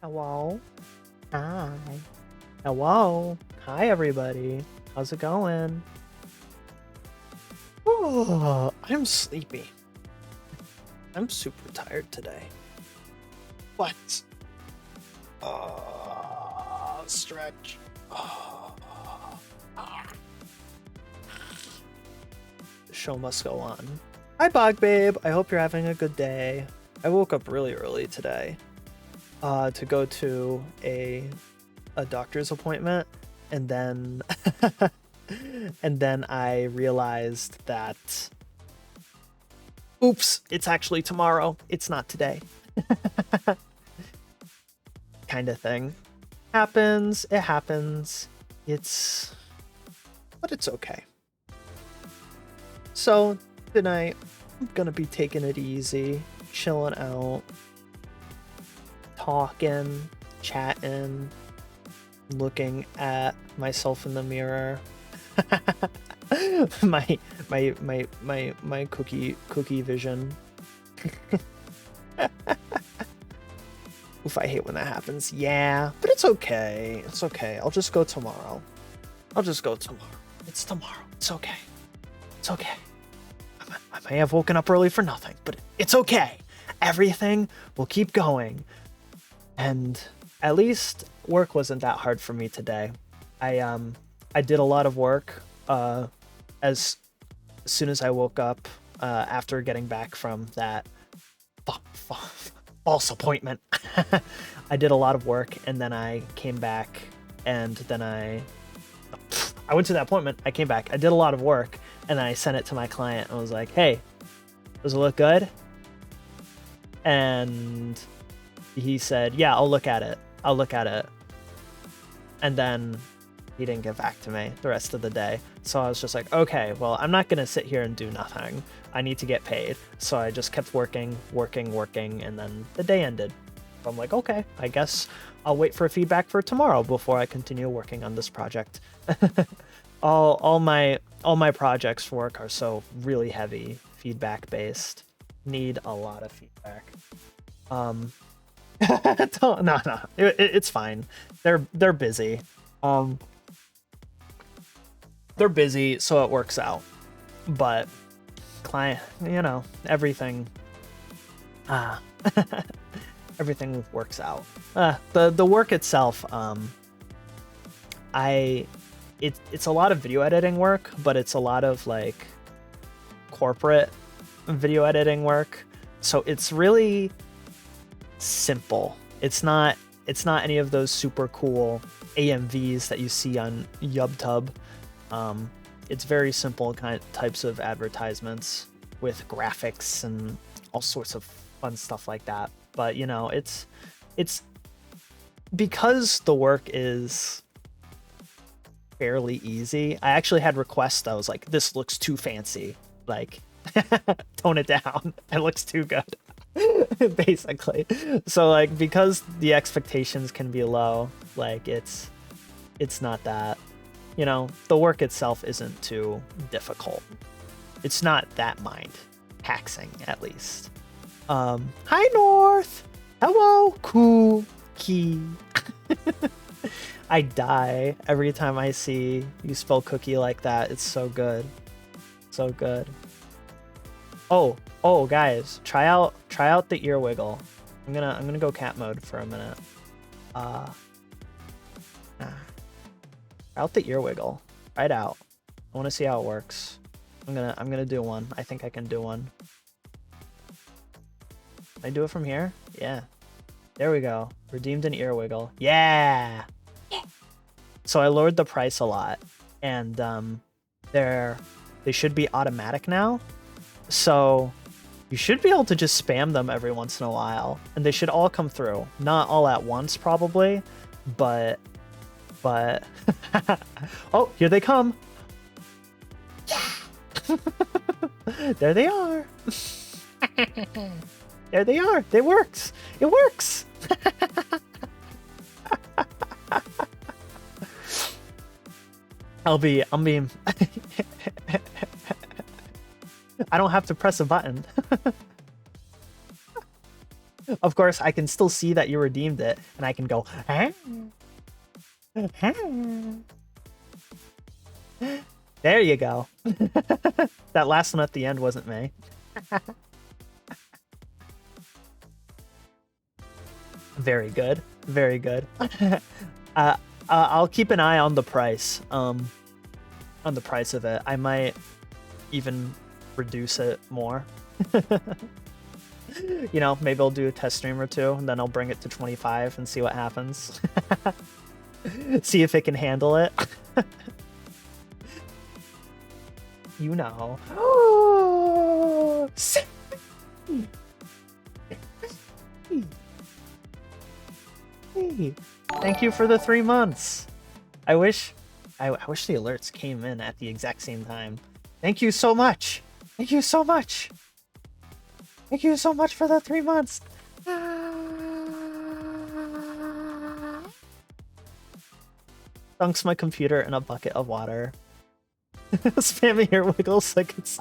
Hello. Hi. Hello. Hi, everybody. How's it going? Oh, I'm sleepy. I'm super tired today. What? Stretch. The show must go on. Hi, Bog Babe. I hope you're having a good day. I woke up really early today to go to a doctor's appointment, and then and then I realized that oops, it's actually tomorrow. It's not today. Kind of thing. Happens, it happens. But it's okay. So tonight I'm gonna be taking it easy, chilling out, talking, chatting, looking at myself in the mirror. my cookie vision. Oof, I hate when that happens. Yeah, but it's okay. It's okay. I'll just go tomorrow. It's tomorrow. It's okay. It's okay. I may have woken up early for nothing, but it's okay. Everything will keep going. And at least work wasn't that hard for me today. I did a lot of work as soon as I woke up after getting back from that false appointment. I did a lot of work, and then I came back, and then I went to that appointment. I came back. I did a lot of work, and then I sent it to my client and was like, "Hey, does it look good?" And he said, "Yeah, I'll look at it. And then he didn't get back to me the rest of the day. So I was just like, okay, well, I'm not going to sit here and do nothing. I need to get paid. So I just kept working, and then the day ended. So I'm like, okay, I guess I'll wait for feedback for tomorrow before I continue working on this project. all my projects for work are so really heavy, feedback based. Need a lot of feedback. No, it's fine. They're busy. They're busy, so it works out. But client, everything. Everything works out. The work itself, it's a lot of video editing work, but it's a lot of like corporate video editing work. So it's really simple. It's not any of those super cool AMVs that you see on YubTub. It's very simple types of advertisements with graphics and all sorts of fun stuff like that. But it's because the work is fairly easy. I actually had requests that was like, this looks too fancy, like tone it down. It looks too good. Basically. So like, because the expectations can be low, like it's not that, the work itself isn't too difficult. It's not that mind taxing, at least. Hi North. Hello, Cookie. I die every time I see you spell cookie like that. It's so good. So good. Oh, guys, try out the ear wiggle. I'm gonna go cat mode for a minute. Try out the ear wiggle. Try it out. I want to see how it works. I'm gonna do one. I think I can do one. Can I do it from here? Yeah. There we go. Redeemed an ear wiggle. Yeah. So I lowered the price a lot, and they should be automatic now. So you should be able to just spam them every once in a while, and they should all come through. Not all at once, probably, but oh, here they come. Yeah. There they are. There they are. It works. It works. I'm being I don't have to press a button. of course, I can still see that you redeemed it, and I can go, huh? There you go. That last one at the end wasn't me. Very good. Very good. I'll keep an eye on the price. On the price of it. I might even reduce it more. You know, maybe I'll do a test stream or two, and then I'll bring it to 25 and see what happens. See if it can handle it. You know. Hey, thank you for the 3 months. I wish the alerts came in at the exact same time. Thank you so much. Thank you so much. Thank you so much for the 3 months. Dunks my computer in a bucket of water. Spamming your wiggles like it's...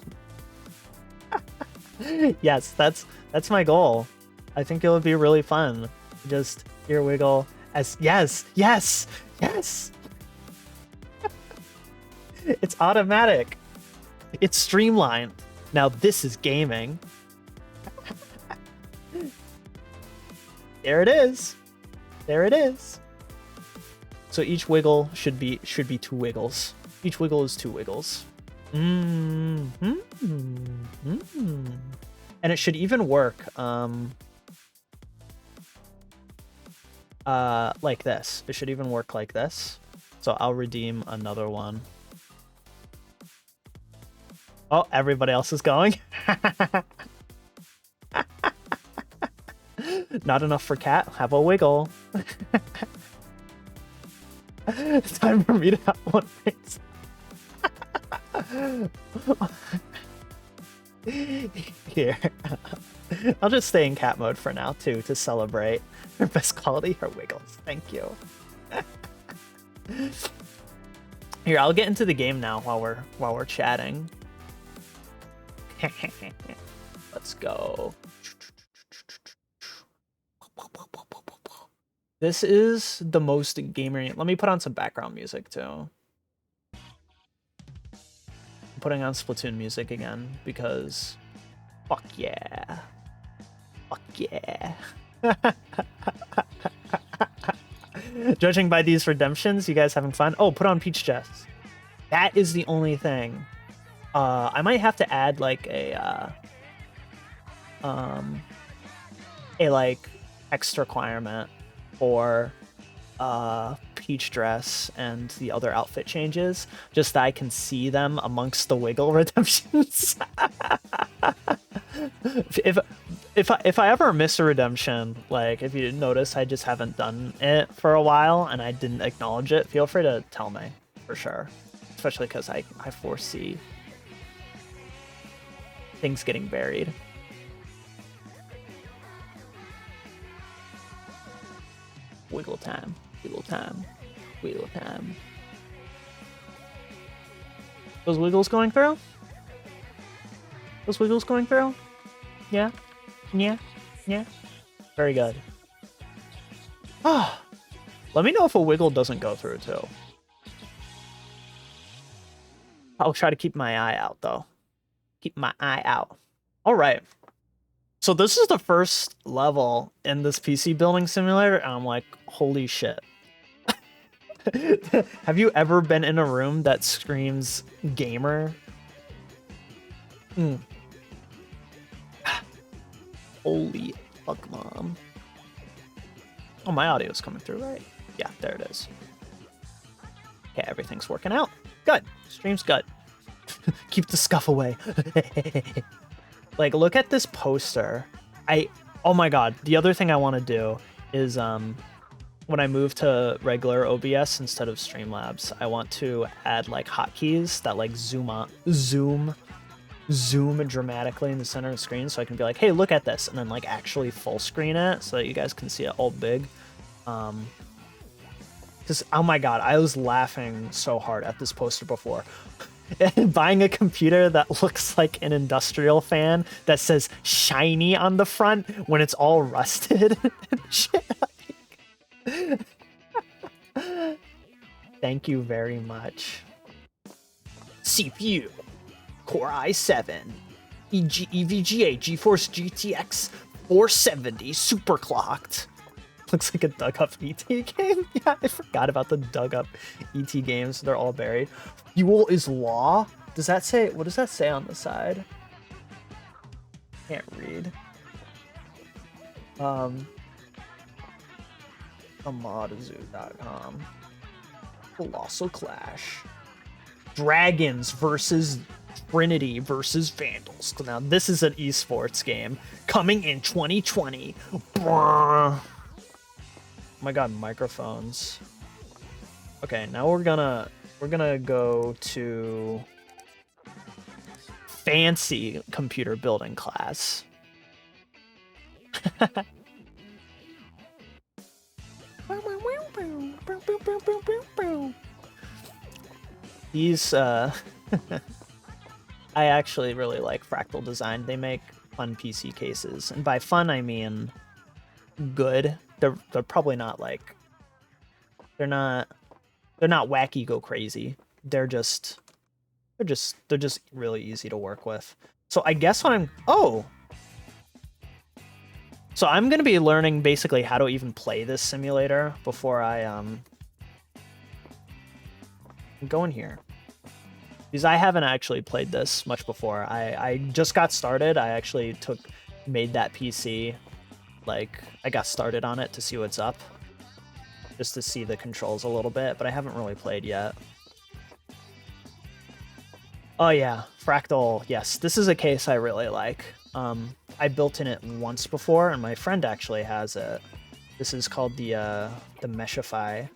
Yes, that's my goal. I think it would be really fun. Just ear wiggle as... Yes! Yes! Yes! It's automatic. It's streamlined. Now this is gaming. There it is. There it is. So each wiggle should be 2 wiggles. Each wiggle is 2 wiggles. And it should even work like this. It should even work like this. So I'll redeem another one. Oh, everybody else is going. Not enough for cat. Have a wiggle. It's time for me to have one face. Here. I'll just stay in cat mode for now too to celebrate her best quality, her wiggles. Thank you. Here, I'll get into the game now while we're chatting. Let's go. This is the most gamer. Let me put on some background music too. I'm putting on Splatoon music again because fuck yeah. Fuck yeah. Judging by these redemptions, you guys having fun? Oh, put on Peach Jess. That is the only thing. I might have to add like a like extra requirement for Peach Dress and the other outfit changes, just that I can see them amongst the wiggle redemptions. If I ever miss a redemption, like if you didn't notice, I just haven't done it for a while and I didn't acknowledge it, feel free to tell me for sure, especially because I foresee things getting buried. Wiggle time, wiggle time, wiggle time. Those wiggles going through? Those wiggles going through? Yeah? Yeah? Yeah? Very good. Ah, let me know if a wiggle doesn't go through too. I'll try to keep my eye out though. Keep my eye out. All right. So this is the first level in this PC building simulator, and I'm like, holy shit. Have you ever been in a room that screams gamer? Holy fuck, mom. Oh, my audio is coming through, right? Yeah, there it is. Okay, everything's working out. Good. Stream's good. Keep the scuff away. Like, look at this poster. Oh my god, the other thing I want to do is when I move to regular OBS instead of Streamlabs, I want to add like hotkeys that like zoom dramatically in the center of the screen, so I can be like, hey, look at this, and then like actually full screen it so that you guys can see it all big. Because oh my god, I was laughing so hard at this poster before. Buying a computer that looks like an industrial fan that says shiny on the front when it's all rusted. Shit. Thank you very much. CPU, Core i7, EVGA GeForce GTX 470 superclocked. Looks like a dug up ET game. Yeah, I forgot about the dug up ET games. They're all buried. Fuel is law. Does that say, what does that say on the side? Can't read. Amadazoo.com. Colossal Clash. Dragons versus Trinity versus Vandals. Now this is an esports game coming in 2020. Oh my god, microphones. Okay, now we're gonna go to fancy computer building class. These I actually really like Fractal Design. They make fun PC cases, and by fun I mean good. They're probably not like, they're not wacky go crazy. They're just really easy to work with. So I guess what so I'm gonna be learning basically how to even play this simulator before I go in here, because I haven't actually played this much before. I just got started. I actually made that PC. Like, I got started on it to see what's up, just to see the controls a little bit, but I haven't really played yet. Oh yeah, Fractal, yes, this is a case I really like. I built in it once before, and my friend actually has it. This is called the Meshify.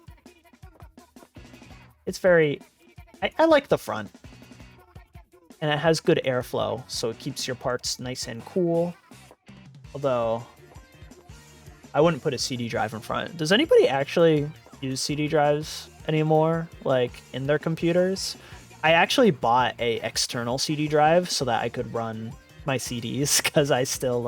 It's very, I like the front, and it has good airflow, so it keeps your parts nice and cool. Although I wouldn't put a CD drive in front. Does anybody actually use CD drives anymore, like in their computers? I actually bought a external CD drive so that I could run my CDs, because I still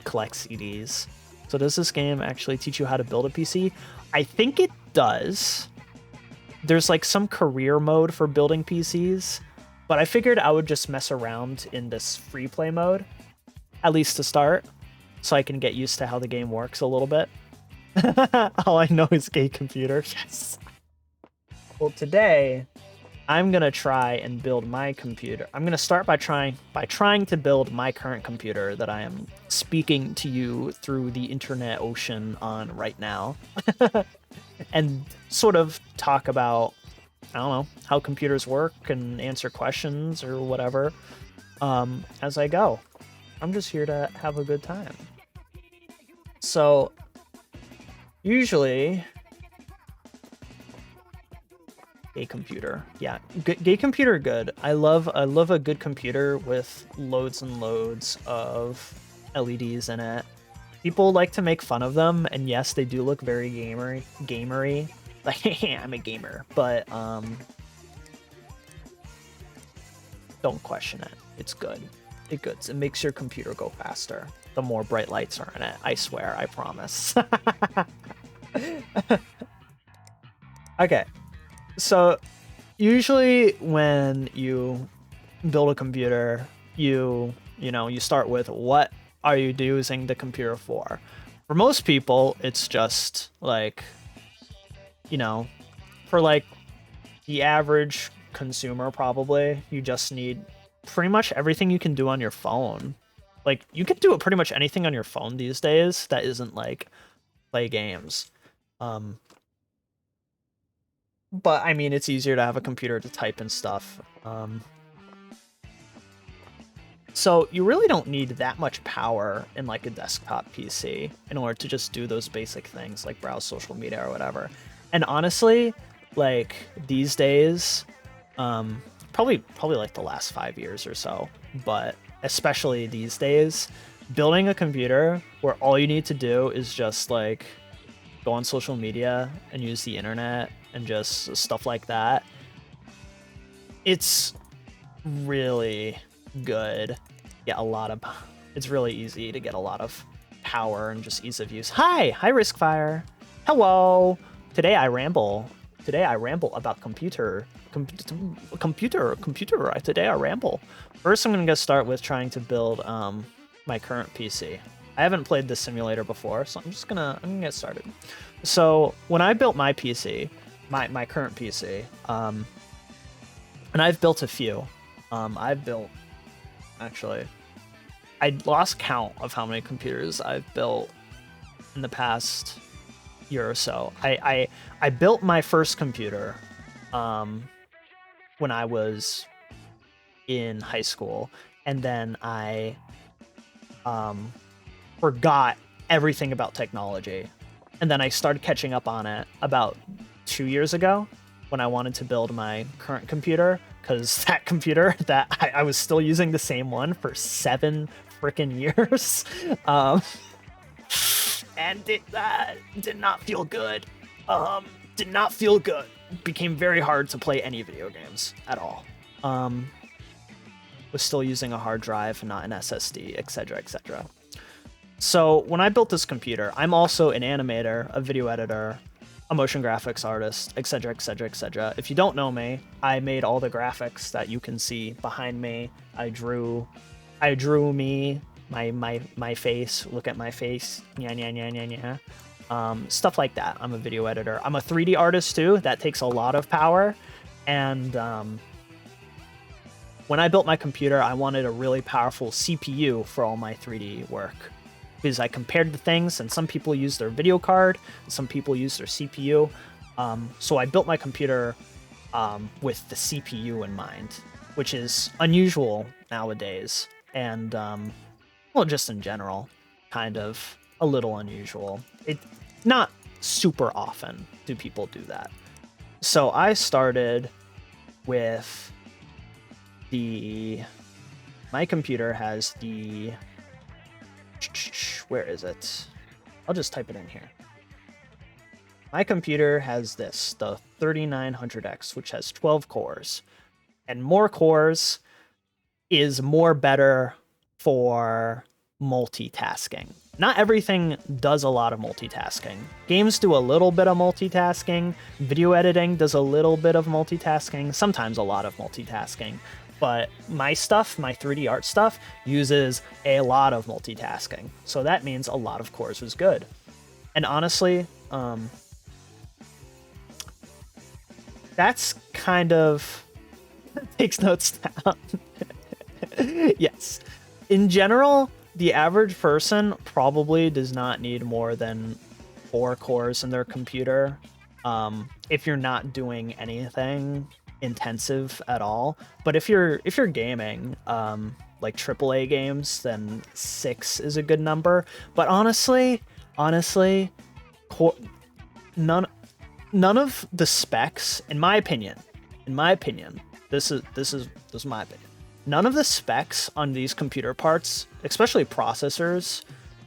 collect CDs. So does this game actually teach you how to build a PC? I think it does. There's like some career mode for building PCs, but I figured I would just mess around in this free play mode, at least to start, so I can get used to how the game works a little bit. All I know is gay computer. Yes. Well, today I'm gonna try and build my computer. I'm gonna start by trying to build my current computer that I am speaking to you through the internet ocean on right now, and sort of talk about, I don't know, how computers work and answer questions or whatever as I go. I'm just here to have a good time. So usually, gay computer, yeah, gay computer, good. I love a good computer with loads and loads of LEDs in it. People like to make fun of them, and yes, they do look very gamery. Like, I'm a gamer, but don't question it. It's good. It makes your computer go faster. The more bright lights are in it, I swear, I promise. Okay, so usually when you build a computer, you start with, what are you using the computer for? For most people, it's just like, for like the average consumer, probably, you just need pretty much everything you can do on your phone. Like, you can do pretty much anything on your phone these days that isn't like play games. But I mean, it's easier to have a computer to type and stuff. So you really don't need that much power in like a desktop PC in order to just do those basic things like browse social media or whatever. And honestly, like these days, probably like the last 5 years or so, but especially these days, building a computer where all you need to do is just like go on social media and use the internet and just stuff like that It's really good. Get a lot of. It's really easy to get a lot of power and just ease of use. Hi, Riskfire. Hello. Today I ramble. Today I ramble about computer. Today I ramble. First, I'm gonna start with trying to build my current PC. I haven't played this simulator before, so I'm gonna get started. So when I built my PC, my current PC, and I've built a few. Actually, I lost count of how many computers I've built in the past year or so. I built my first computer when I was in high school, and then I forgot everything about technology. And then I started catching up on it about 2 years ago when I wanted to build my current computer, because that computer that I was still using the same one for 7 freaking years. And it did not feel good. Did not feel good. Became very hard to play any video games at all. Was still using a hard drive, not an SSD, etc., etc. So when I built this computer, I'm also an animator, a video editor, a motion graphics artist, etc., etc., etc. If you don't know me, I made all the graphics that you can see behind me. I drew me, my face. Look at my face. Yeah. Stuff like that. I'm a video editor. I'm a 3D artist too. That takes a lot of power. And when I built my computer, I wanted a really powerful CPU for all my 3D work, because I compared the things, and some people use their video card, and some people use their CPU. So I built my computer with the CPU in mind, which is unusual nowadays, and well, just in general, kind of a little unusual. Not super often do people do that. So I started with my computer has the, where is it? I'll just type it in here. My computer has this, the 3900X, which has 12 cores. And more cores is more better for multitasking. Not everything does a lot of multitasking. Games do a little bit of multitasking. Video editing does a little bit of multitasking, sometimes a lot of multitasking. But my stuff, my 3D art stuff, uses a lot of multitasking. So that means a lot of cores is good. And honestly, that's kind of... takes notes down. Yes. In general, the average person probably does not need more than 4 cores in their computer. If you're not doing anything intensive at all. But if you're gaming, like AAA games, then 6 is a good number. But honestly, none of the specs, in my opinion, this is my opinion. None of the specs on these computer parts, especially processors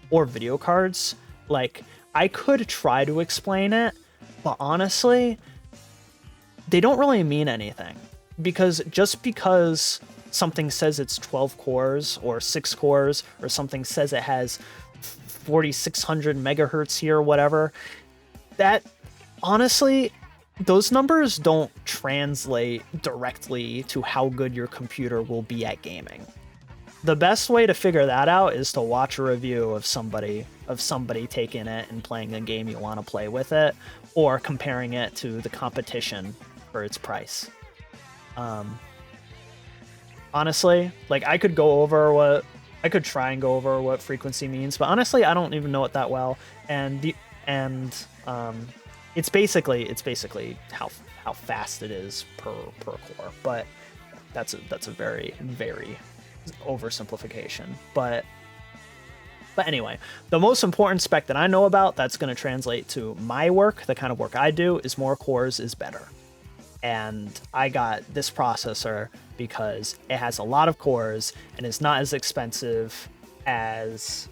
or video cards, like, I could try to explain it, but honestly, they don't really mean anything. Because just because something says it's 12 cores or 6 cores, or something says it has 4600 megahertz here or whatever, that honestly, those numbers don't translate directly to how good your computer will be at gaming. The best way to figure that out is to watch a review of somebody taking it and playing a game you want to play with it, or comparing it to the competition for its price. Honestly, like, I could try and go over what frequency means, but honestly, I don't even know it that well. It's basically how fast it is per core, but that's a very, very oversimplification. But anyway, the most important spec that I know about that's going to translate to my work, the kind of work I do, is more cores is better. And I got this processor because it has a lot of cores and it's not as expensive as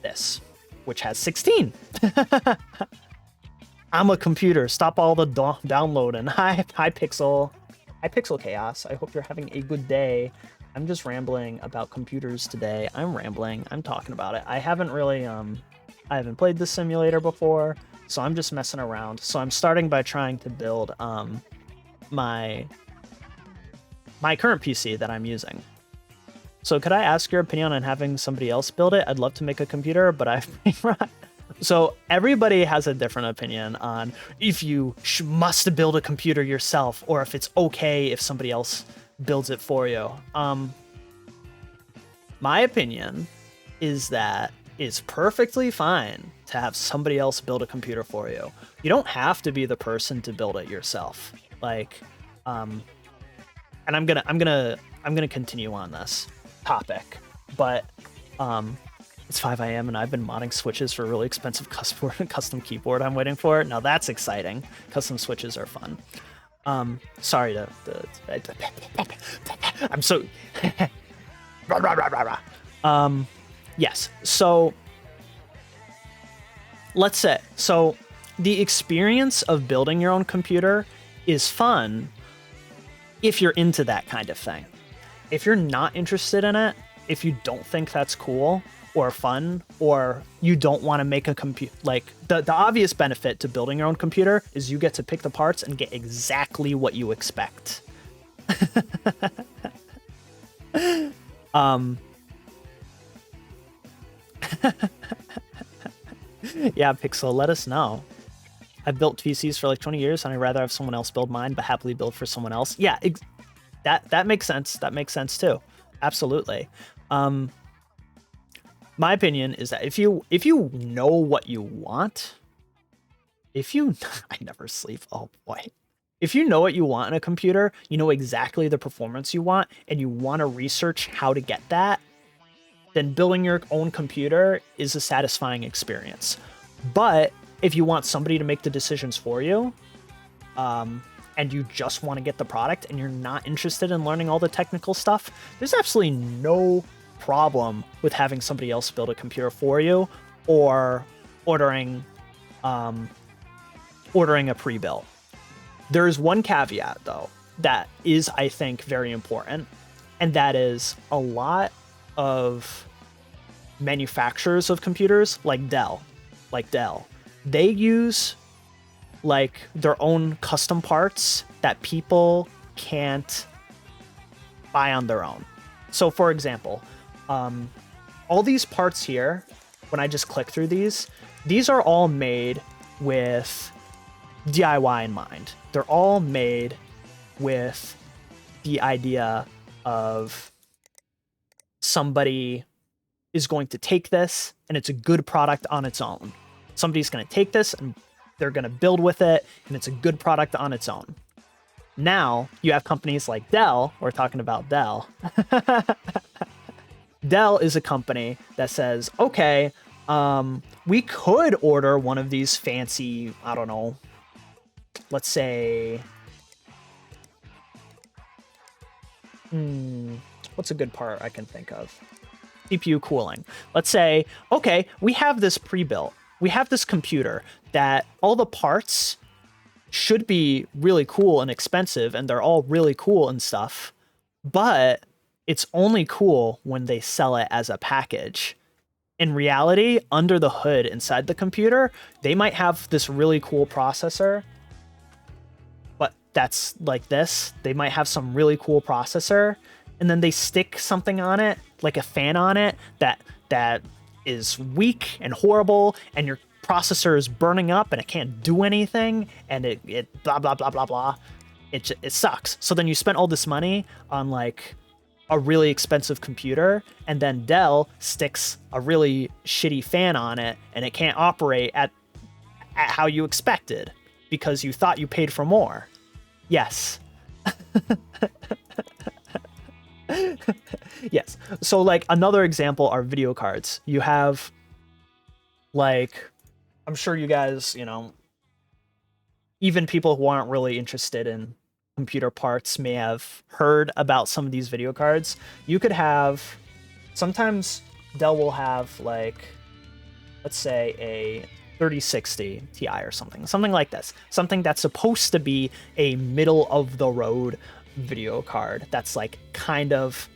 this, which has 16. I'm a computer. Stop all the downloading. Hi, Pixel Chaos. I hope you're having a good day. I'm just rambling about computers today. I'm rambling. I'm talking about it. I haven't really I haven't played this simulator before, so I'm just messing around. So I'm starting by trying to build my current PC that I'm using. So could I ask your opinion on having somebody else build it? I'd love to make a computer, but I've So everybody has a different opinion on if you must build a computer yourself or if it's okay if somebody else builds it for you. My opinion is that it's perfectly fine to have somebody else build a computer for you. You don't have to be the person to build it yourself. Like, and I'm gonna continue on this topic, but it's 5 a.m. and I've been modding switches for a really expensive custom keyboard I'm waiting for. Now that's exciting. Custom switches are fun. Sorry to I'm so yes. So let's say, so the experience of building your own computer is fun if you're into that kind of thing. If you're not interested in it, if you don't think that's cool or fun, or you don't want to make a computer, like the obvious benefit to building your own computer is you get to pick the parts and get exactly what you expect. Yeah, Pixel, let us know. I've built PCs for like 20 years and I'd rather have someone else build mine, but happily build for someone else. Yeah, that makes sense. That makes sense too. Absolutely. My opinion is that if you know what you want, I never sleep. Oh boy. If you know what you want in a computer, you know exactly the performance you want, and you want to research how to get that, then building your own computer is a satisfying experience. But if you want somebody to make the decisions for you, and you just want to get the product and you're not interested in learning all the technical stuff, there's absolutely no problem with having somebody else build a computer for you or ordering a pre-built. There is one caveat though that is, I think, very important, and that is a lot of manufacturers of computers like Dell, they use like their own custom parts that people can't buy on their own. So for example, all these parts here, when I just click through these are all made with DIY in mind. They're all made with the idea of somebody is going to take this and it's a good product on its own. Somebody's going to take this and they're going to build with it and it's a good product on its own. Now you have companies like Dell. We're talking about Dell. Dell is a company that says, okay, we could order one of these fancy, I don't know, let's say, what's a good part I can think of? CPU cooling. Let's say, okay, we have this pre-built. We have this computer that all the parts should be really cool and expensive, and they're all really cool and stuff, but it's only cool when they sell it as a package. In reality, under the hood inside the computer, they might have this really cool processor, but that's like this. They might have some really cool processor, and then they stick something on it, like a fan on it, that is weak and horrible, and your processor is burning up and it can't do anything, and it blah blah blah blah blah. It sucks. So then you spent all this money on like a really expensive computer, and then Dell sticks a really shitty fan on it and it can't operate at how you expected because you thought you paid for more. Yes. Yes. So like another example are video cards. You have like, I'm sure you guys, you know, even people who aren't really interested in computer parts may have heard about some of these video cards. You could have, sometimes Dell will have like, let's say 3060 Ti or something like this. Something that's supposed to be a middle of the road video card that's like kind of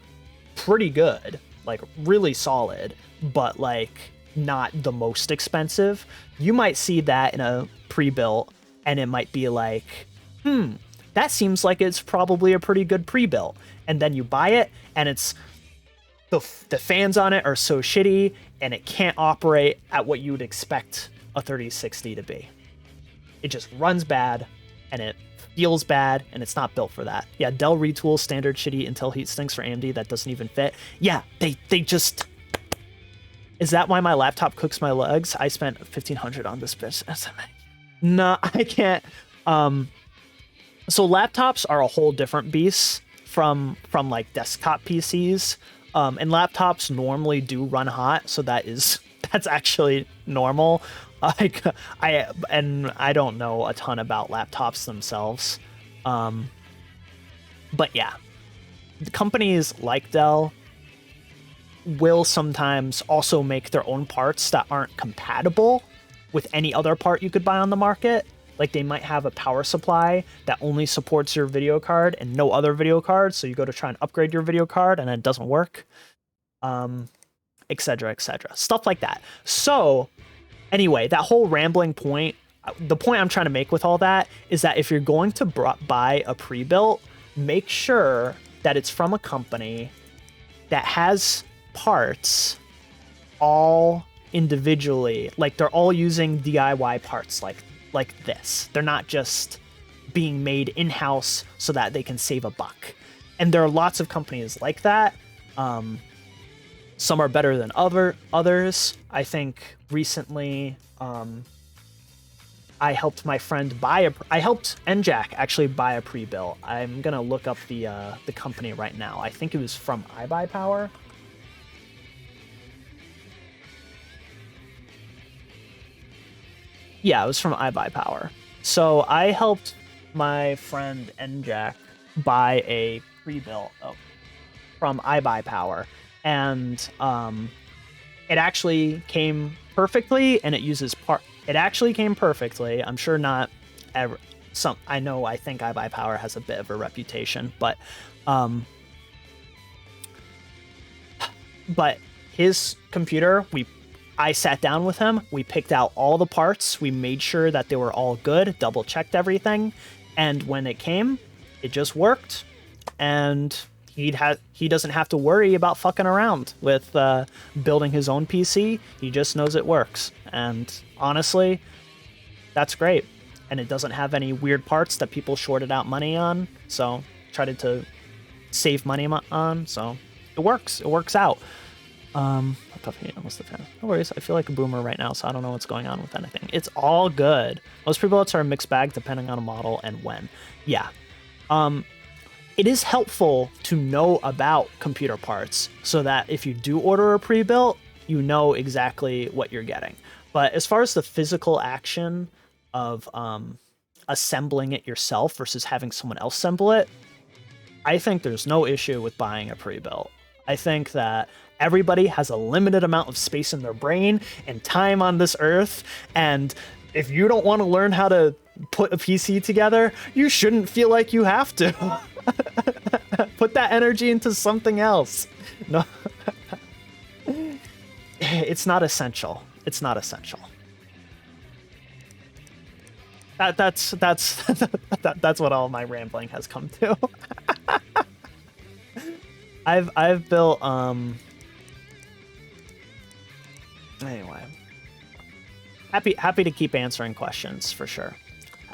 pretty good, like really solid, but like not the most expensive. You might see that in a pre-built and it might be like, that seems like it's probably a pretty good pre-built. And then you buy it and it's the fans on it are so shitty and it can't operate at what you would expect a 3060 to be. It just runs bad and it feels bad and it's not built for that. Yeah, Dell retools standard shitty Intel heat sinks for AMD that doesn't even fit. Yeah, they just... Is that why my laptop cooks my legs? I spent $1,500 on this bitch. No, I can't. So laptops are a whole different beast from like desktop PCs. And laptops normally do run hot, so that's actually normal. Like I don't know a ton about laptops themselves. But yeah, companies like Dell will sometimes also make their own parts that aren't compatible with any other part you could buy on the market. Like they might have a power supply that only supports your video card and no other video cards, so you go to try and upgrade your video card and it doesn't work, etc., etc. Stuff like that. So anyway, that whole rambling point, the point I'm trying to make with all that is that if you're going to buy a pre-built, make sure that it's from a company that has parts all individually, like they're all using DIY parts like this. They're not just being made in-house so that they can save a buck. And there are lots of companies like that. Some are better than others. I think recently I helped my friend I helped NJack actually buy a pre-built. I'm gonna look up the company right now. I think it was from iBuyPower. Yeah, it was from iBuyPower. So I helped my friend NJack buy a pre-built from iBuyPower, and it actually came perfectly, and it uses It actually came perfectly. I'm sure not ever. I think iBuyPower has a bit of a reputation, but his computer, I sat down with him, we picked out all the parts, we made sure that they were all good, double checked everything, and when it came, it just worked, and he doesn't have to worry about fucking around with building his own PC. He just knows it works, and honestly, that's great. And it doesn't have any weird parts that people shorted out money on, so tried to save money on, so it works out. No worries, I feel like a boomer right now, so I don't know what's going on with anything. It's all good. Most pre-builts are a mixed bag depending on a model and when. Yeah. It is helpful to know about computer parts so that if you do order a pre-built, you know exactly what you're getting. But as far as the physical action of assembling it yourself versus having someone else assemble it, I think there's no issue with buying a pre-built. I think that everybody has a limited amount of space in their brain and time on this earth, and if you don't want to learn how to put a PC together, you shouldn't feel like you have to. Put that energy into something else. No. It's not essential. It's not essential. That's what all my rambling has come to. I've built anyway. Happy to keep answering questions for sure.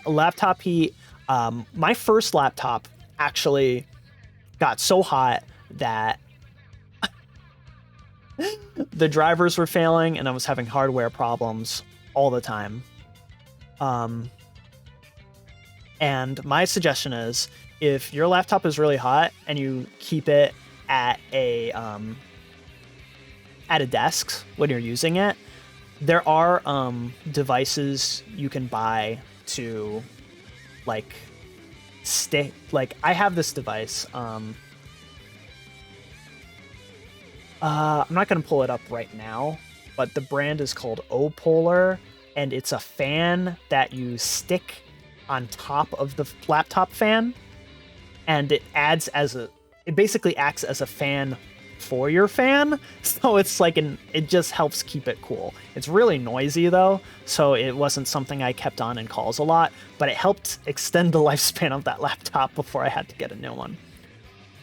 Laptop heat. My first laptop actually got so hot that the drivers were failing and I was having hardware problems all the time. And my suggestion is, if your laptop is really hot and you keep it at a desk when you're using it, there are devices you can buy to like stay. Like I have this device. I'm not gonna pull it up right now, but the brand is called Opolar, and it's a fan that you stick on top of the laptop fan, and it basically acts as a fan for your fan. So it's like it just helps keep it cool. It's really noisy though, so it wasn't something I kept on in calls a lot, but it helped extend the lifespan of that laptop before I had to get a new one.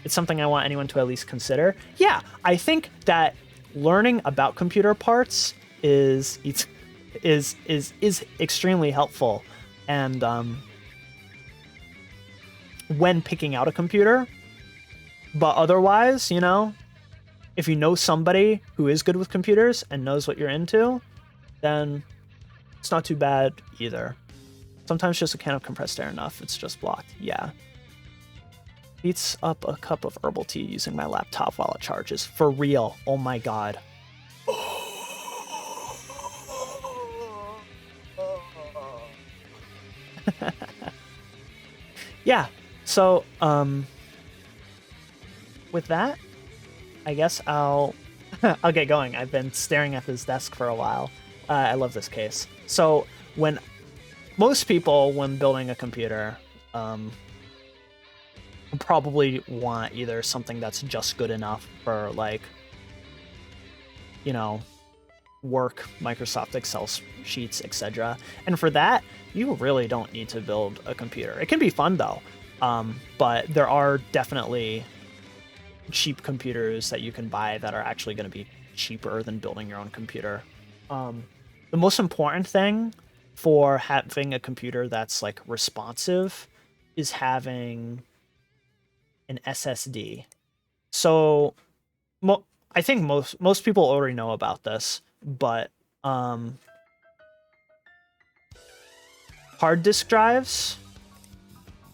It's something I want anyone to at least consider. Yeah, I think that learning about computer parts is extremely helpful, and when picking out a computer. But otherwise, you know, if you know somebody who is good with computers and knows what you're into, then it's not too bad either. Sometimes just a can of compressed air enough. It's just blocked. Yeah. Heats up a cup of herbal tea using my laptop while it charges. For real. Oh my god. Yeah. So, with that, I guess I'll get going. I've been staring at this desk for a while. I love this case. So when most people, when building a computer, probably want either something that's just good enough for, like, you know, work, Microsoft Excel sheets, etc. And for that, you really don't need to build a computer. It can be fun though, but there are definitely cheap computers that you can buy that are actually going to be cheaper than building your own computer. The most important thing for having a computer that's like responsive is having an SSD. So I think most people already know about this, but hard disk drives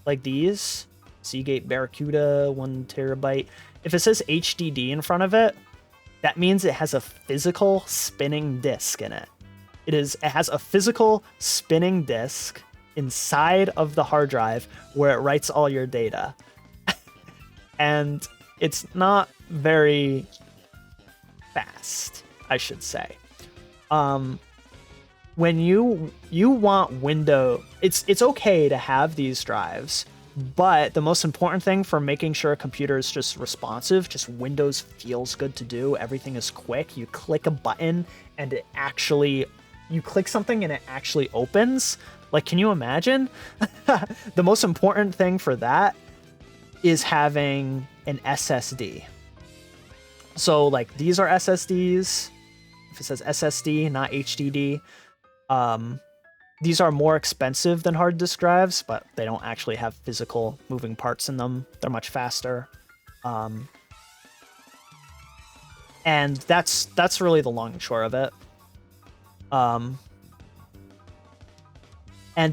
like these, Seagate Barracuda 1 terabyte, if it says HDD in front of it, that means it has a physical spinning disk in it. It has a physical spinning disk inside of the hard drive where it writes all your data. And it's not very fast, I should say. When you want it's okay to have these drives, but the most important thing for making sure a computer is just responsive, just Windows feels good to do, everything is quick, you click a button and you click something and it actually opens. Like, can you imagine? The most important thing for that is having an SSD. So like these are SSDs. If it says SSD, not HDD. These are more expensive than hard disk drives, but they don't actually have physical moving parts in them. They're much faster. And that's really the long and short of it. And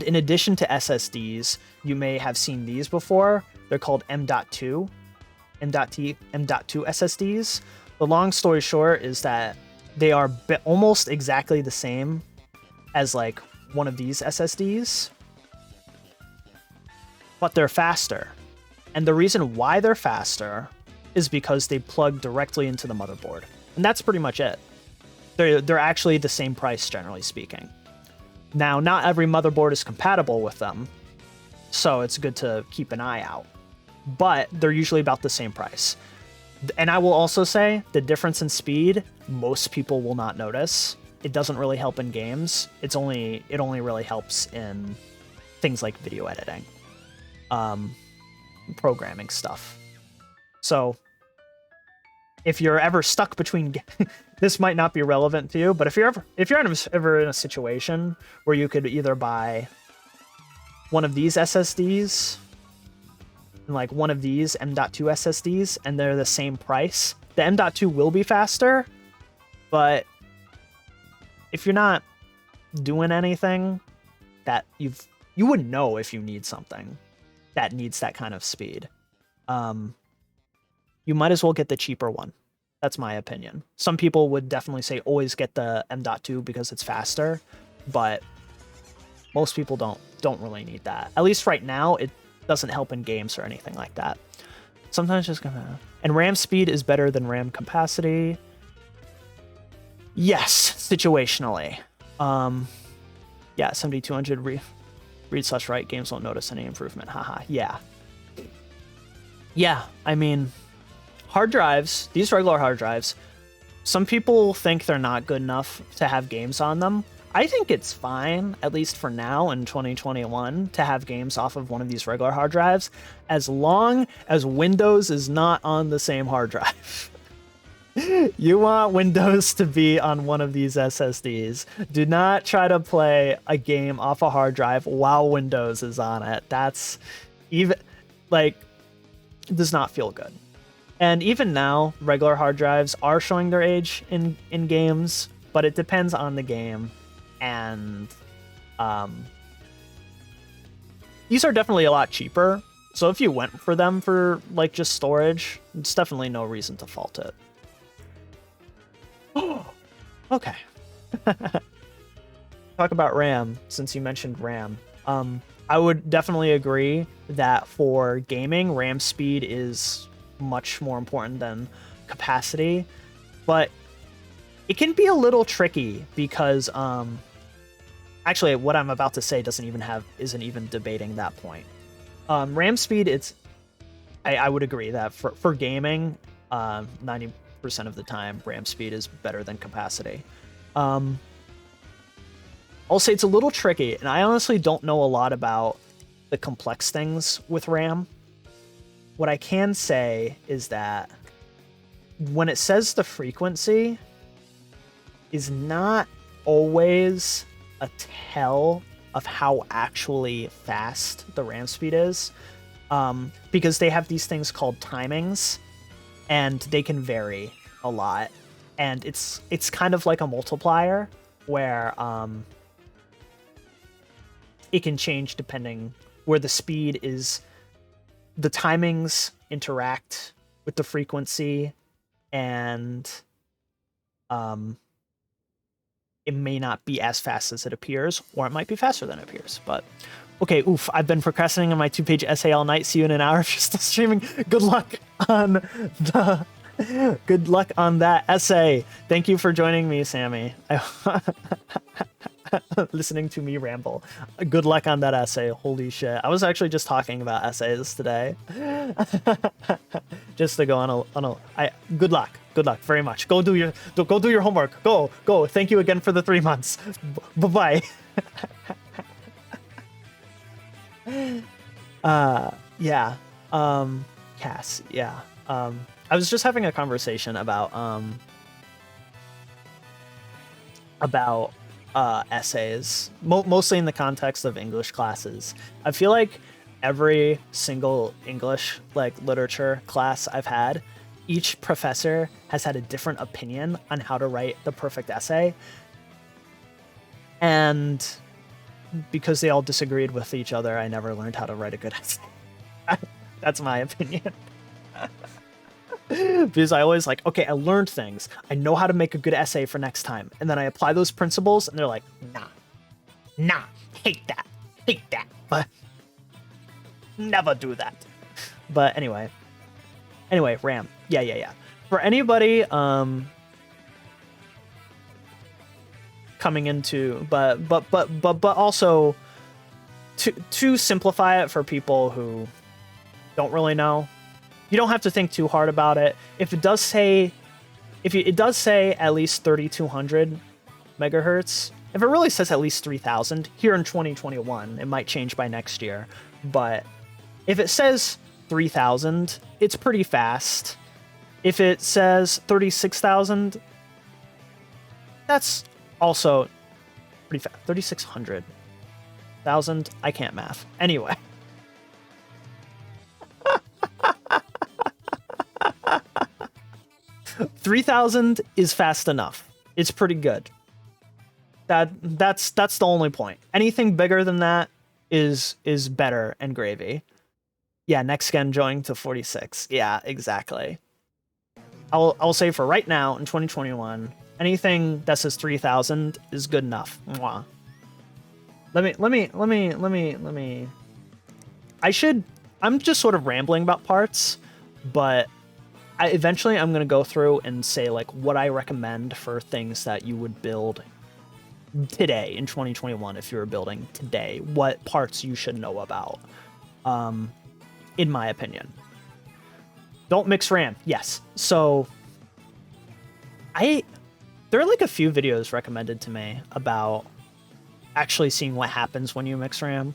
in addition to SSDs, you may have seen these before. They're called M.2 SSDs. The long story short is that they are almost exactly the same as like one of these SSDs, but they're faster. And the reason why they're faster is because they plug directly into the motherboard. And that's pretty much it. They're actually the same price, generally speaking. Now, not every motherboard is compatible with them, so it's good to keep an eye out. But they're usually about the same price. And I will also say, the difference in speed, most people will not notice. It doesn't really help in games. It only really helps in things like video editing, programming stuff. So if you're ever stuck between, this might not be relevant to you, but if you're ever in a situation where you could either buy one of these SSDs and like one of these M.2 SSDs, and they're the same price, the M.2 will be faster, but if you're not doing anything that you wouldn't know if you need something that needs that kind of speed, you might as well get the cheaper one. That's my opinion. Some people would definitely say always get the M.2 because it's faster, but most people don't really need that. At least right now, it doesn't help in games or anything like that. Sometimes just gonna... And RAM speed is better than RAM capacity. Yes, situationally. Yeah, 7200 read/write games won't notice any improvement. Haha. Yeah. Yeah, I mean, hard drives, these regular hard drives, some people think they're not good enough to have games on them. I think it's fine, at least for now in 2021, to have games off of one of these regular hard drives, as long as Windows is not on the same hard drive. You want Windows to be on one of these SSDs. Do not try to play a game off a hard drive while Windows is on it. That's even, like, does not feel good. And even now, regular hard drives are showing their age in games, but it depends on the game. And these are definitely a lot cheaper. So if you went for them for like just storage, it's definitely no reason to fault it. Okay. Talk about RAM, since you mentioned RAM. I would definitely agree that for gaming, RAM speed is much more important than capacity, but it can be a little tricky because actually what I'm about to say isn't even debating that point. RAM speed, I would agree that for gaming, 90% of the time RAM speed is better than capacity. I'll say it's a little tricky, and I honestly don't know a lot about the complex things with RAM. What I can say is that when it says the frequency is not always a tell of how actually fast the RAM speed is, because they have these things called timings, and they can vary a lot. And it's kind of like a multiplier where it can change depending where the speed is. The timings interact with the frequency, and it may not be as fast as it appears, or it might be faster than it appears. But okay, oof, I've been procrastinating on my 2-page essay all night. See you in an hour if you're still streaming. Good luck on that essay. Thank you for joining me, Sammy. Listening to me ramble. Good luck on that essay. Holy shit. I was actually just talking about essays today. Just to go on a good luck. Good luck very much. Go do your homework. Go. Thank you again for the 3 months. Bye-bye. Yeah. Cass, yeah. I was just having a conversation about essays, mostly in the context of English classes. I feel like every single English literature class I've had, each professor has had a different opinion on how to write the perfect essay. And because they all disagreed with each other, I never learned how to write a good essay. That's my opinion. Because I always okay, I learned things. I know how to make a good essay for next time. And then I apply those principles and they're like, nah, hate that. But never do that. But anyway, RAM. Yeah. For anybody coming into, but also to simplify it for people who don't really know, you don't have to think too hard about it. If it does say at least 3200 megahertz, if it really says at least 3000 here in 2021, it might change by next year. But if it says 3000, it's pretty fast. If it says 36,000, that's also pretty fast. 3600, 1000, I can't math. Anyway. 3000 is fast enough. It's pretty good. That's the only point. Anything bigger than that is better and gravy. Yeah, next gen going to 46. Yeah, exactly. I'll say for right now in 2021, anything that says 3000 is good enough. Mwah. I'm just sort of rambling about parts, but eventually I'm going to go through and say what I recommend for things that you would build today in 2021, if you're building today, what parts you should know about, in my opinion. Don't mix RAM. Yes. So there are like a few videos recommended to me about actually seeing what happens when you mix RAM,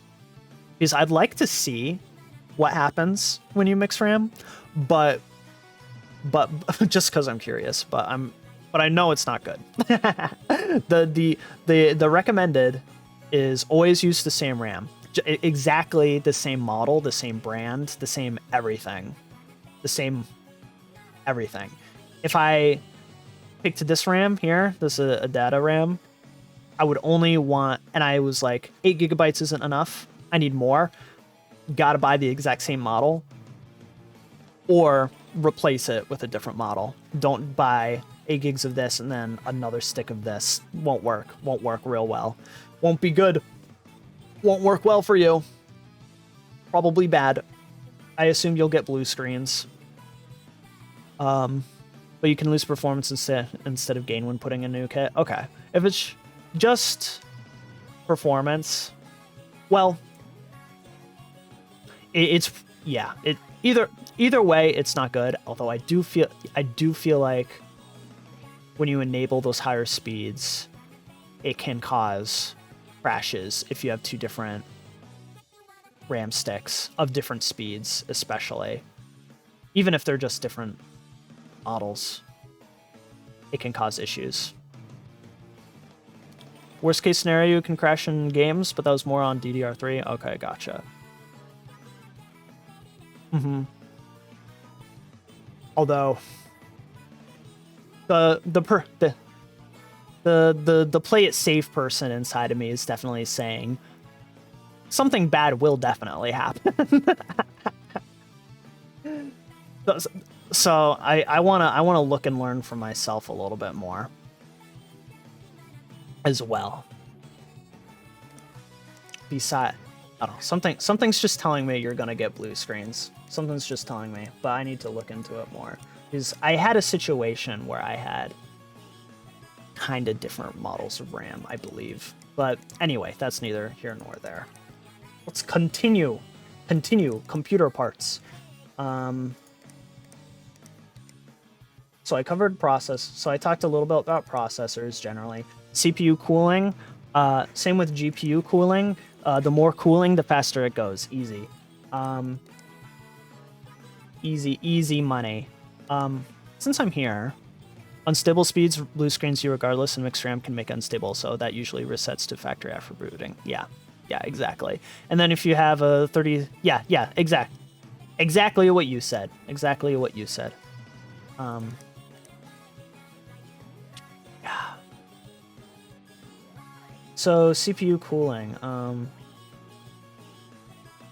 because I'd like to see what happens when you mix RAM, but just because I'm curious, but I know it's not good. The recommended is always use the same RAM, exactly the same model, the same brand, the same everything, the same everything. If I picked this RAM here, this is a data RAM, I would only want, and I was like, 8 gigabytes isn't enough, I need more, gotta buy the exact same model, or replace it with a different model. Don't buy 8 gigs of this and then another stick of this. Won't work real well. Won't be good. Won't work well for you. Probably bad. I assume you'll get blue screens. But you can lose performance instead of gain when putting a new kit. Okay. If it's just performance, well, either way, it's not good. Although I do feel like when you enable those higher speeds, it can cause crashes if you have two different RAM sticks of different speeds, especially. Even if they're just different models, it can cause issues. Worst case scenario, you can crash in games, but that was more on DDR3. Okay, gotcha. Although the play it safe person inside of me is definitely saying something bad will definitely happen. So I wanna look and learn for myself a little bit more as well. Besides, I don't know, something's just telling me you're gonna get blue screens. Something's just telling me, but I need to look into it more. Because I had a situation where I had kind of different models of RAM, I believe. But anyway, that's neither here nor there. Let's continue. Computer parts. So I covered So I talked a little bit about processors generally. CPU cooling. Same with GPU cooling. The more cooling, the faster it goes. Easy. Easy money. Since I'm here, unstable speeds blue screens you regardless, and mixed RAM can make unstable, so that usually resets to factory after booting. Yeah, exactly. And then if you have a 30, exactly what you said. Yeah. So CPU cooling.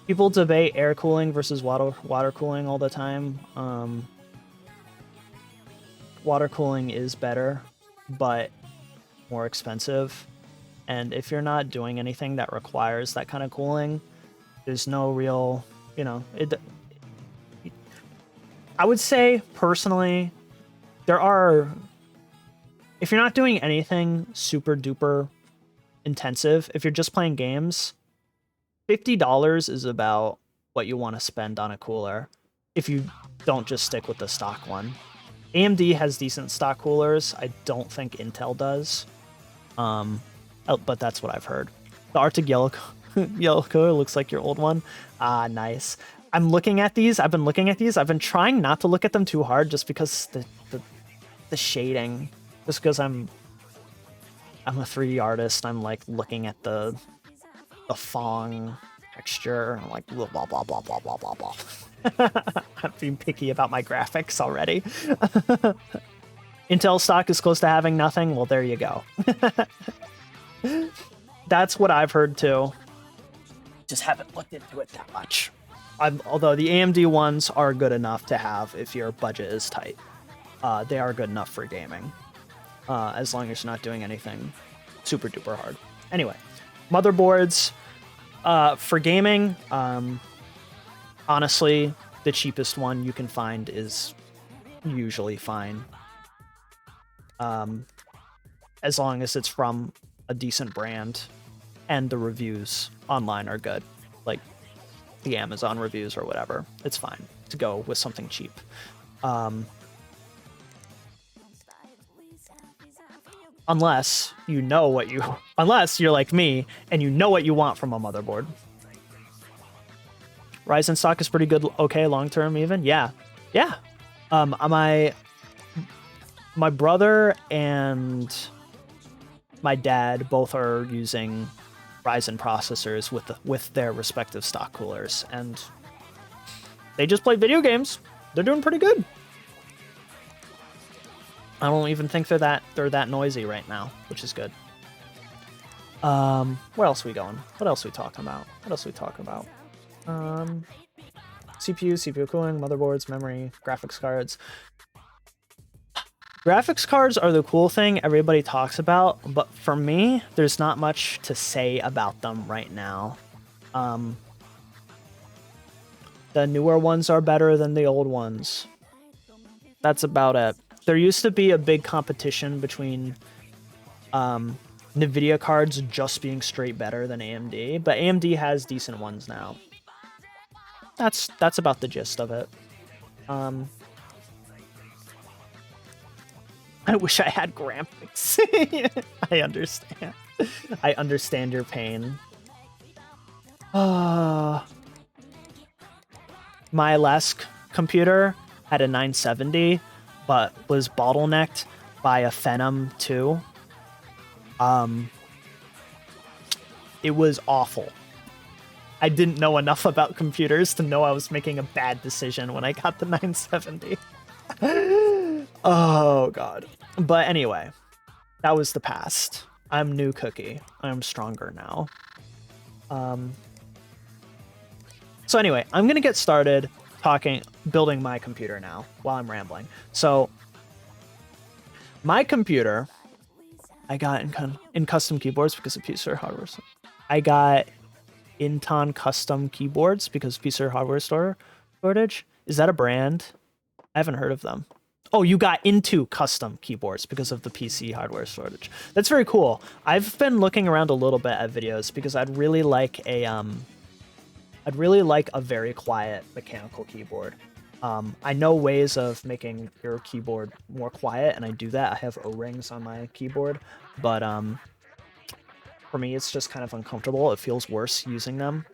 People debate air cooling versus water cooling all the time. Water cooling is better, but more expensive. And if you're not doing anything that requires that kind of cooling, there's no real, I would say, personally, if you're not doing anything super duper intensive, if you're just playing games, $50 is about what you want to spend on a cooler if you don't just stick with the stock one. AMD has decent stock coolers. I don't think Intel does. But that's what I've heard. The Arctic yellow cooler looks like your old one. Ah, nice. I'm looking at these. I've been trying not to look at them too hard just because the shading. Just because I'm a 3D artist. I'm like looking at the Fong texture. I'm like blah blah blah blah blah blah blah blah. I'm being picky about my graphics already. Intel stock is close to having nothing. Well, there you go. That's what I've heard too. Just haven't looked into it that much. Although the AMD ones are good enough to have if your budget is tight. They are good enough for gaming. As long as you're not doing anything super duper hard. Anyway, motherboards. For gaming, honestly, the cheapest one you can find is usually fine. As long as it's from a decent brand and the reviews online are good, like the Amazon reviews or whatever, it's fine to go with something cheap. Unless you know what you, unless you're like me and you know what you want from a motherboard. Ryzen stock is pretty good, okay, long term even. Yeah. My brother and my dad both are using Ryzen processors with their respective stock coolers, and they just play video games. They're doing pretty good. I don't even think they're that noisy right now, which is good. Where else are we going? What else are we talking about? CPU cooling, motherboards, memory, graphics cards. Graphics cards are the cool thing everybody talks about, but for me, there's not much to say about them right now. The newer ones are better than the old ones. That's about it. There used to be a big competition between NVIDIA cards just being straight better than AMD, but AMD has decent ones now. That's about the gist of it. I wish I had graphics. I understand your pain. My last computer had a 970, but was bottlenecked by a Phenom 2. It was awful. I didn't know enough about computers to know I was making a bad decision when I got the 970. Oh, God. But anyway, that was the past. I'm new cookie. I'm stronger now. So anyway, I'm going to get started building my computer now while I'm rambling. So my computer, I got in custom keyboards because of PC hardware. I got Inton custom keyboards because of PC hardware shortage. Is that a brand? I haven't heard of them. Oh, you got into custom keyboards because of the PC hardware shortage. That's very cool. I've been looking around a little bit at videos because I'd really like a very quiet mechanical keyboard. I know ways of making your keyboard more quiet, and I do that. I have O-rings on my keyboard, but for me, it's just kind of uncomfortable. It feels worse using them.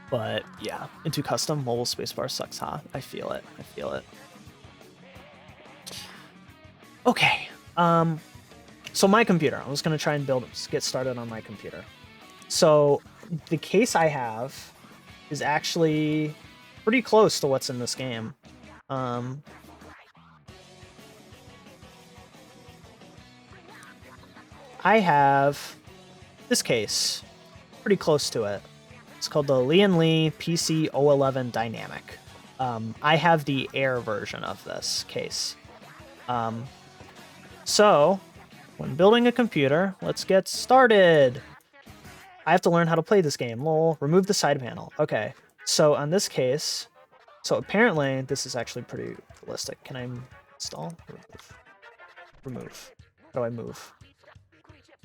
But yeah, into custom mobile spacebar sucks, huh? I feel it. Okay. So my computer. I was gonna try and get started on my computer. So the case I have is actually pretty close to what's in this game. I have this case, pretty close to it. It's called the Lian Li PC 011 Dynamic. I have the Air version of this case. So, when building a computer, let's get started. I have to learn how to play this game. Lol. Remove the side panel. Okay. So on this case, apparently this is actually pretty realistic. Can I install? Remove. How do I move?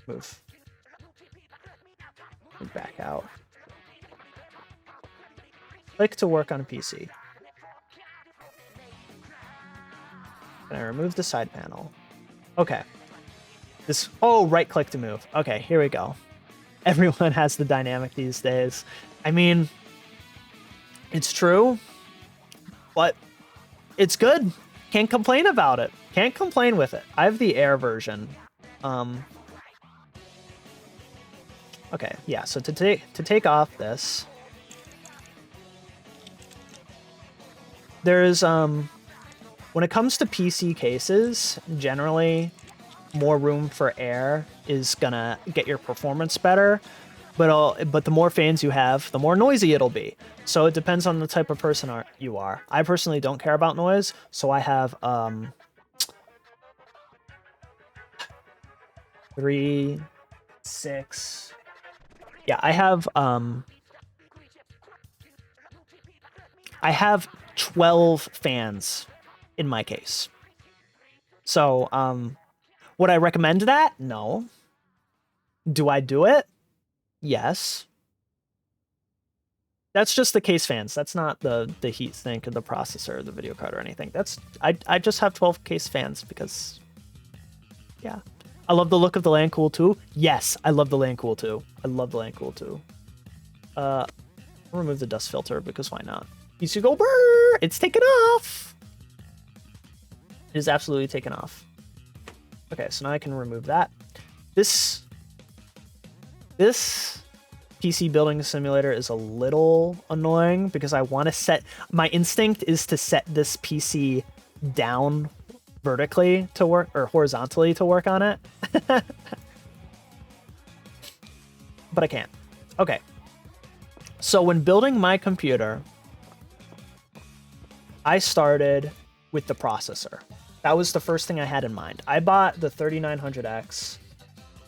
Move back out. Click to work on a PC. Can I remove the side panel? Okay. Right click to move. Okay, here we go. Everyone has the dynamic these days. I mean, it's true, but it's good. Can't complain about it. Can't complain with it. I have the Air version. Okay, yeah, so to take off this, there's when it comes to PC cases, generally more room for air is gonna get your performance better, but the more fans you have, the more noisy it'll be. So it depends on the type of person you are. I personally don't care about noise, so I have 3, 6. Yeah, I have 12 fans in my case. So Would I recommend that? No. Do I do it? Yes. That's just the case fans. That's not the heat sink or the processor or the video card or anything. That's I just have 12 case fans because, yeah. I love the look of the Land Cool 2. Yes, I love the Land Cool 2. I love the Land Cool 2. Remove the dust filter because why not? You should go brrr! It's taken off. It is absolutely taken off. Okay, so now I can remove that. This PC building simulator is a little annoying because I want to set, my instinct is to set this PC down vertically to work, or horizontally to work on it. But I can't. Okay. So when building my computer, I started with the processor. That was the first thing I had in mind. I bought the 3900X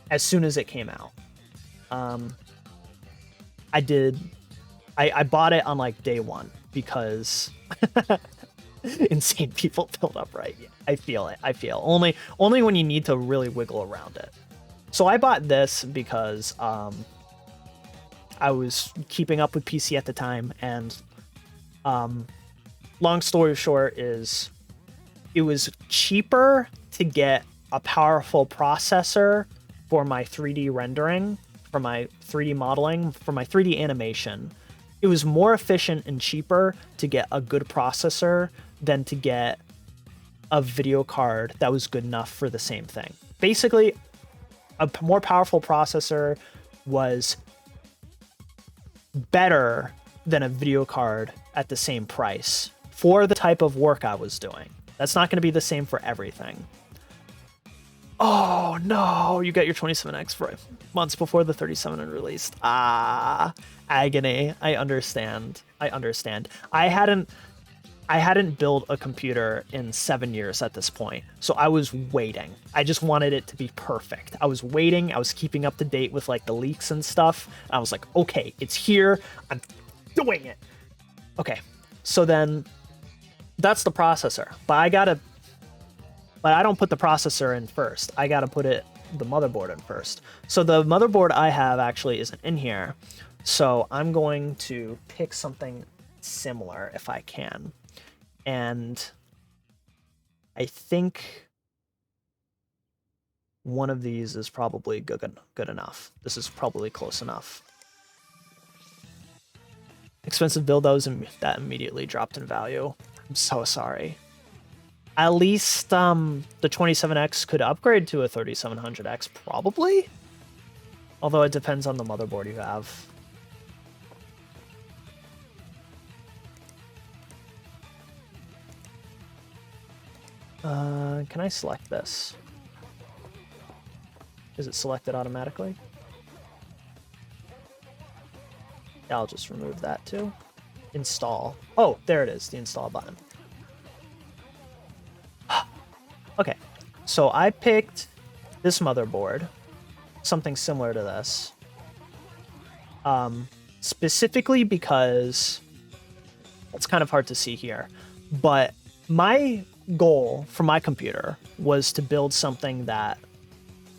as soon as it came out. I bought it on like day one because insane people build up, right? Yeah, I feel it. Only when you need to really wiggle around it. So I bought this because I was keeping up with PC at the time, and long story short is it was cheaper to get a powerful processor for my 3D rendering, for my 3D modeling, for my 3D animation. It was more efficient and cheaper to get a good processor than to get a video card that was good enough for the same thing. Basically, a more powerful processor was better than a video card at the same price for the type of work I was doing. That's not going to be the same for everything. Oh no, you got your 27X for months before the 37 released. Ah, agony. I understand. I hadn't built a computer in 7 years at this point, so I was waiting. I just wanted it to be perfect. I was waiting. I was keeping up to date with like the leaks and stuff. I was like, okay, it's here. I'm doing it. Okay, so then that's the processor, but I don't put the processor in first. I gotta put the motherboard in first. So the motherboard I have actually isn't in here. So I'm going to pick something similar if I can. And I think one of these is probably good enough. This is probably close enough. Expensive build that immediately dropped in value. I'm so sorry. At least the 27X could upgrade to a 3700X, probably? Although it depends on the motherboard you have. Can I select this? Is it selected automatically? Yeah, I'll just remove that too. Install. Oh, there it is, the install button. Okay, so I picked this motherboard, something similar to this, specifically because it's kind of hard to see here, but my goal for my computer was to build something that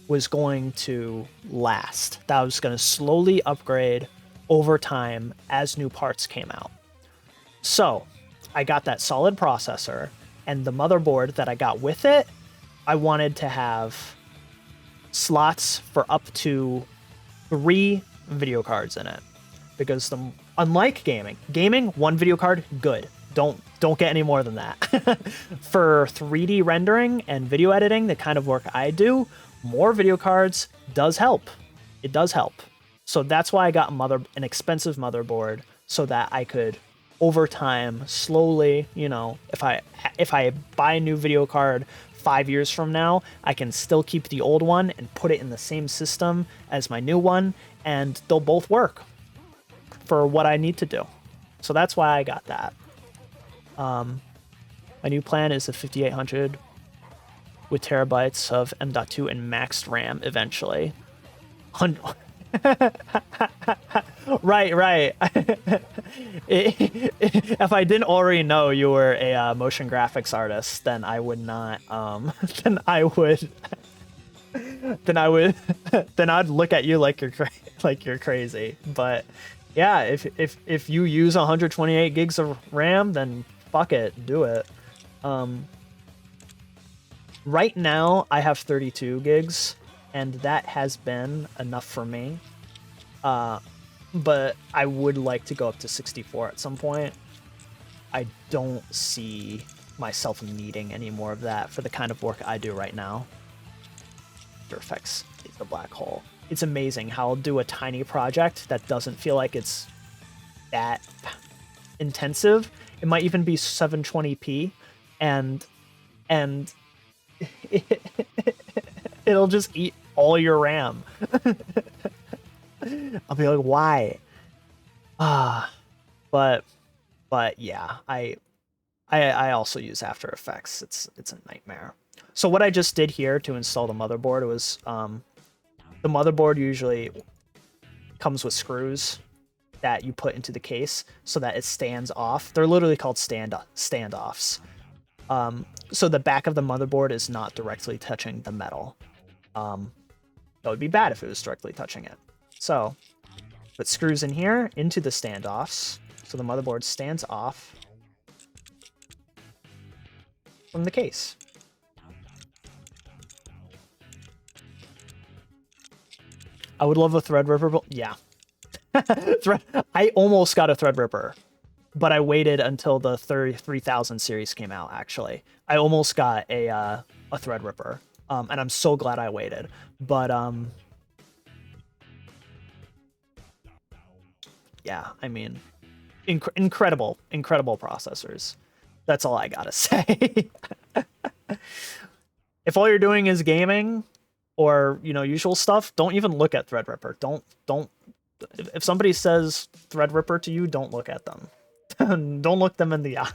was going to last, that was going to slowly upgrade over time as new parts came out. So I got that solid processor, and the motherboard that I got with it, I wanted to have slots for up to 3 video cards in it. Because unlike gaming, 1 video card, good. Don't get any more than that. For 3D rendering and video editing, the kind of work I do, more video cards does help. It does help. So that's why I got an expensive motherboard, so that I could, over time, slowly, you know, if I buy a new video card 5 years from now, I can still keep the old one and put it in the same system as my new one, and they'll both work for what I need to do. So that's why I got that. My new plan is a 5800 with terabytes of M.2 and maxed RAM eventually. Right. If I didn't already know you were a motion graphics artist, then I would not. Then I would. then I would then I'd look at you like you're crazy. But yeah, if you use 128 gigs of RAM, then fuck it, do it. Right now I have 32 gigs, and that has been enough for me. But I would like to go up to 64 at some point. I don't see myself needing any more of that for the kind of work I do right now. After Effects is a black hole. It's amazing how I'll do a tiny project that doesn't feel like it's that intensive. It might even be 720p, and it'll just eat all your RAM. I'll be like, why? But yeah, I also use After Effects. It's a nightmare. So what I just did here to install the motherboard was the motherboard usually comes with screws that you put into the case so that it stands off. They're literally called standoffs. So the back of the motherboard is not directly touching the metal. That would be bad if it was directly touching it. So put screws in here into the standoffs so the motherboard stands off from the case. I would love a Threadripper. Yeah. I almost got a Threadripper, but I waited until the 3000 series came out, actually. I almost got a Threadripper, and I'm so glad I waited. But, yeah, I mean, incredible processors. That's all I gotta say. If all you're doing is gaming or, you know, usual stuff, don't even look at Threadripper. Don't if somebody says Threadripper to you, don't look at them. Don't look them in the eye.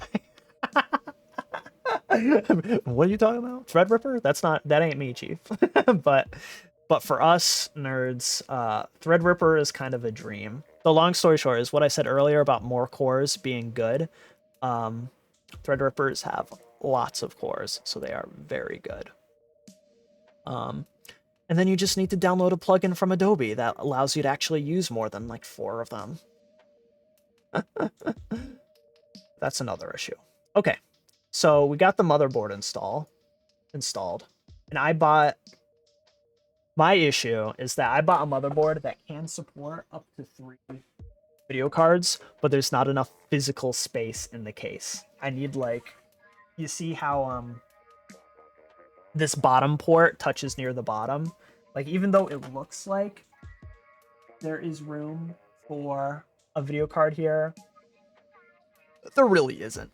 What are you talking about? Threadripper? That ain't me, Chief. but for us nerds, Threadripper is kind of a dream. The long story short is what I said earlier about more cores being good. Threadrippers have lots of cores, so they are very good. And then you just need to download a plugin from Adobe that allows you to actually use more than like 4 of them. That's another issue. Okay, so we got the motherboard installed, and my issue is that I bought a motherboard that can support up to 3 video cards, but there's not enough physical space in the case. I need, like, you see how this bottom port touches near the bottom? Like, even though it looks like there is room for a video card here, there really isn't.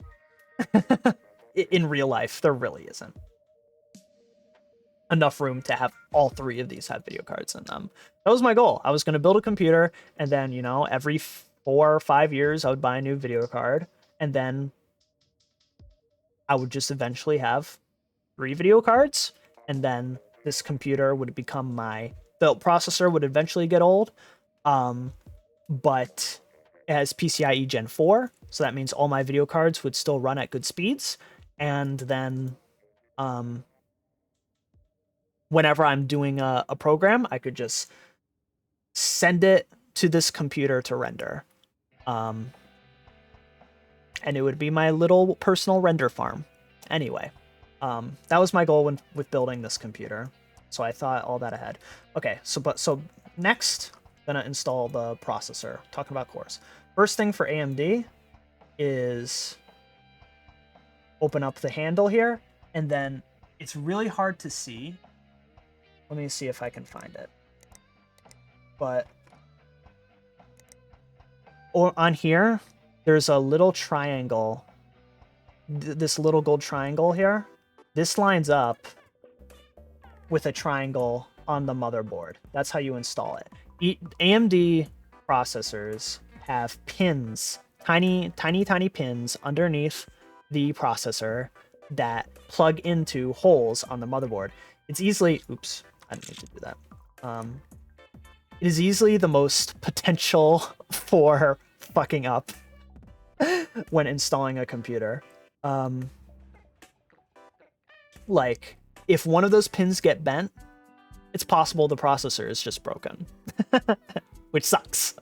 In real life, there really isn't enough room to have all 3 of these have video cards in them. That was my goal. I was going to build a computer, and then, you know, every 4 or 5 years, I would buy a new video card, and then I would just eventually have 3 video cards, and then this computer would become the processor would eventually get old, but it has PCIe Gen 4, so that means all my video cards would still run at good speeds, and then whenever I'm doing a program, I could just send it to this computer to render. And it would be my little personal render farm. Anyway, that was my goal with building this computer. So I thought all that ahead. Okay, so next, I'm gonna install the processor. Talking about cores. First thing for AMD is open up the handle here, and then it's really hard to see. Let me see if I can find it. But on here, there's a little triangle. This little gold triangle here. This lines up with a triangle on the motherboard. That's how you install it. AMD processors have pins, tiny pins underneath the processor that plug into holes on the motherboard. It's easily, oops, I didn't need to do that. It is easily the most potential for fucking up when installing a computer. Like, if one of those pins get bent, it's possible the processor is just broken, which sucks.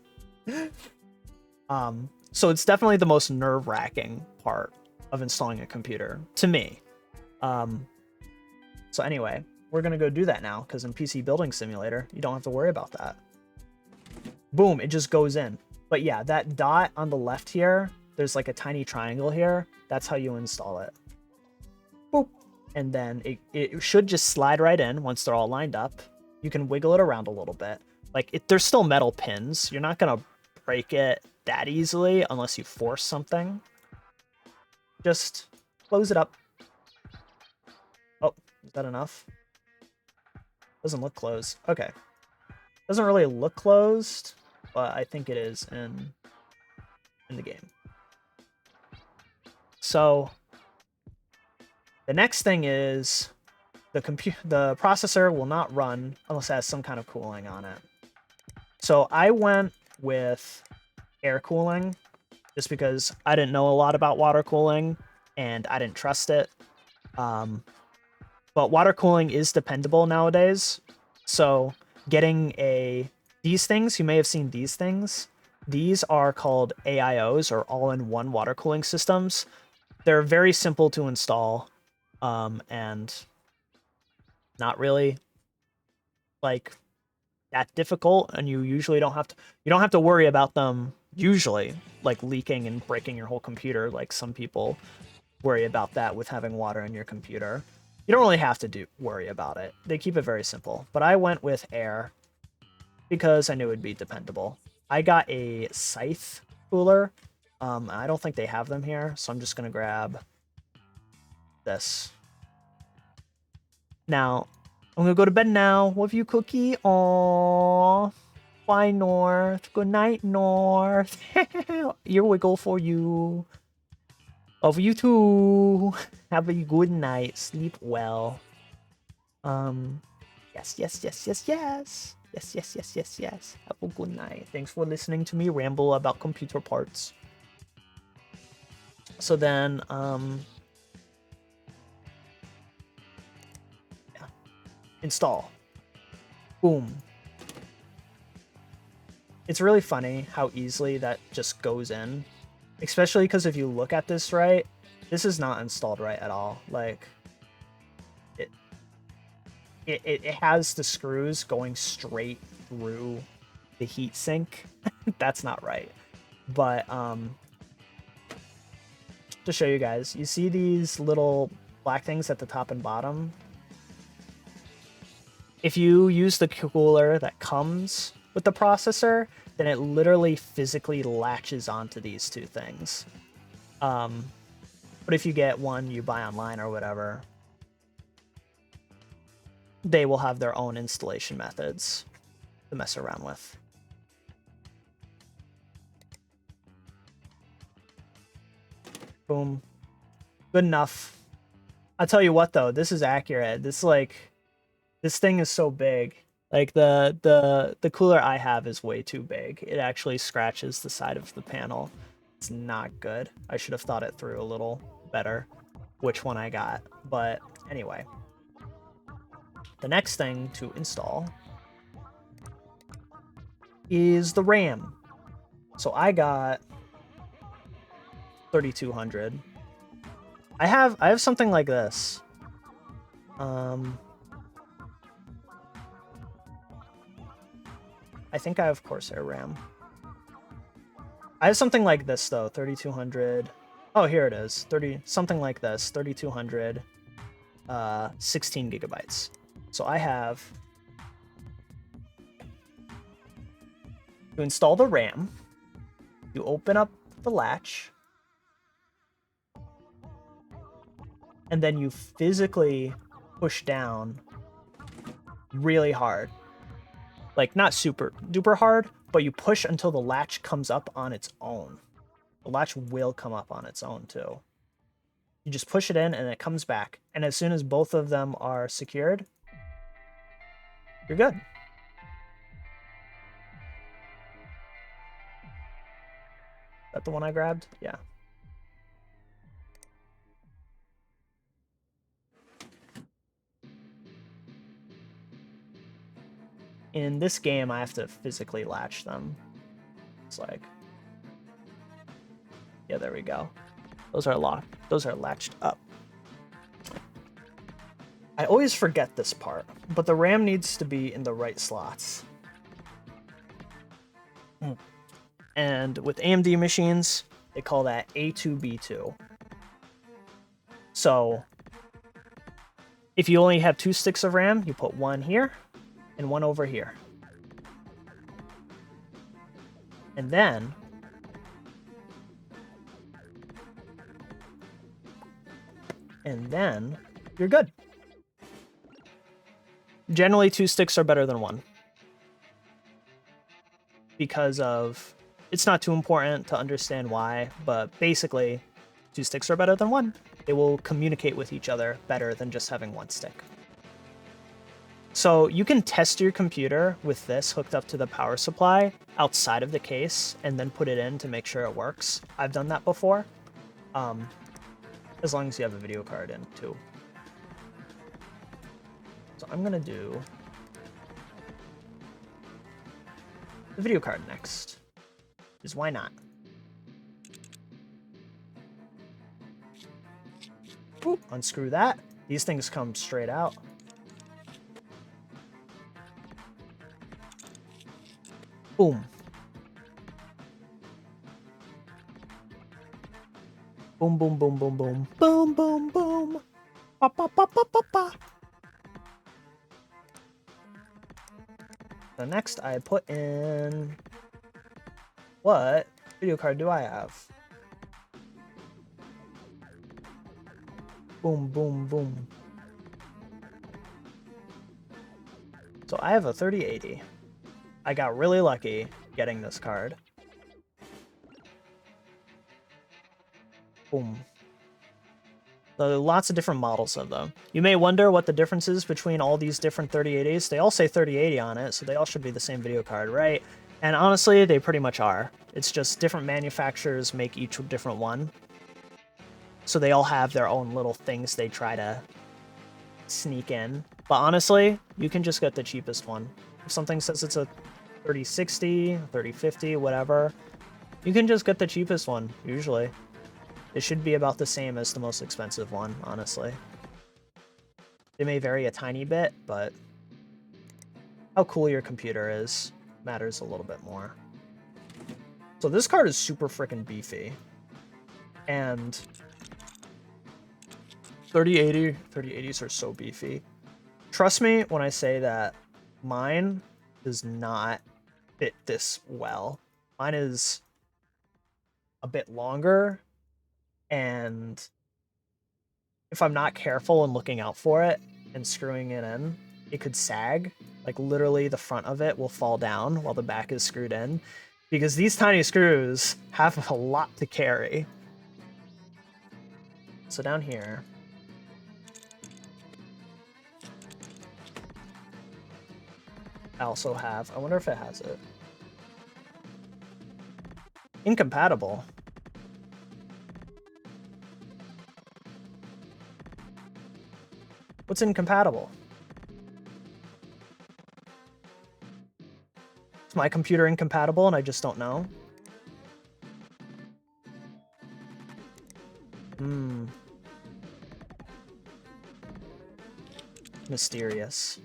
So it's definitely the most nerve-wracking part of installing a computer to me. So anyway, we're gonna go do that now because in PC Building Simulator, you don't have to worry about that. Boom, it just goes in. But yeah, that dot on the left here, there's like a tiny triangle here. That's how you install it. Boop. And then it should just slide right in once they're all lined up. You can wiggle it around a little bit. Like, there's still metal pins. You're not gonna break it that easily unless you force something. Just close it up. Oh, is that enough? Doesn't look closed. Okay. Doesn't really look closed, but I think it is in the game. So the next thing is the processor will not run unless it has some kind of cooling on it. So I went with air cooling just because I didn't know a lot about water cooling and I didn't trust it. But water cooling is dependable nowadays. So getting these things, you may have seen these things. These are called AIOs, or all-in-one water cooling systems. They're very simple to install, and not really like that difficult. And you usually don't have to worry about them usually like leaking and breaking your whole computer, like some people worry about that with having water in your computer. You don't really have to worry about it. They keep it very simple. But I went with air because I knew it would be dependable. I got a scythe cooler. I don't think they have them here, so I'm just going to grab this. Now, I'm going to go to bed now. Love you, Cookie. Aww. Bye, North. Good night, North. Ear wiggle for you. Love you too. Have a good night. Sleep well. Yes. Yes. Have a good night. Thanks for listening to me ramble about computer parts. So then, yeah. Install. Boom. It's really funny how easily that just goes in. Especially because if you look at this right, this is not installed right at all. Like, it has the screws going straight through the heatsink. That's not right. But to show you guys, you see these little black things at the top and bottom? If you use the cooler that comes with the processor, then it literally physically latches onto these two things. But if you get one you buy online or whatever, they will have their own installation methods to mess around with. Boom. Good enough. I'll tell you what though, this is accurate. This thing is so big. Like the cooler I have is way too big. It actually scratches the side of the panel. It's not good. I should have thought it through a little better which one I got. But anyway. The next thing to install is the RAM. So I got 3200. I have something like this. I think I have Corsair RAM. I have something like this though, 3200. Oh, here it is. Something like this, 3200, 16 gigabytes. So I have to install the RAM. You open up the latch, and then you physically push down really hard. Like, not super duper hard, but you push until the latch comes up on its own. The latch will come up on its own too. You just push it in and it comes back. And as soon as both of them are secured, you're good. Is that the one I grabbed? Yeah. in this game, I have to physically latch them. It's like, yeah, there we go. Those are locked. Those are latched up. I always forget this part, but the RAM needs to be in the right slots. And with AMD machines, they call that A2B2. So if you only have 2 sticks of RAM, you put one here and one over here. And then you're good. Generally, 2 sticks are better than 1. Because of, it's not too important to understand why, but basically, 2 sticks are better than 1. They will communicate with each other better than just having 1 stick. So you can test your computer with this hooked up to the power supply outside of the case and then put it in to make sure it works. I've done that before. As long as you have a video card in too. So I'm gonna do the video card next. Because why not? Boop, unscrew that. These things come straight out. Boom. Boom, boom, boom, boom, boom. Boom, boom, boom. Ba, ba, ba, ba, ba, ba. So next I put in... What video card do I have? Boom, boom, boom. So I have a 3080. I got really lucky getting this card. Boom. So there are lots of different models of them. You may wonder what the difference is between all these different 3080s. They all say 3080 on it, so they all should be the same video card, right? And honestly, they pretty much are. It's just different manufacturers make each different one. So they all have their own little things they try to sneak in. But honestly, you can just get the cheapest one. If something says it's a 3060, 3050, whatever, you can just get the cheapest one, usually. It should be about the same as the most expensive one, honestly. It may vary a tiny bit, but how cool your computer is matters a little bit more. So this card is super freaking beefy. And 3080s are so beefy. Trust me when I say that mine does not fit this well. Mine is a bit longer, and if I'm not careful and looking out for it and screwing it in, it could sag. Like literally the front of it will fall down while the back is screwed in, because these tiny screws have a lot to carry. So down here, I also have, I wonder if it has it. Incompatible. What's incompatible? Is my computer incompatible and I just don't know? Mysterious.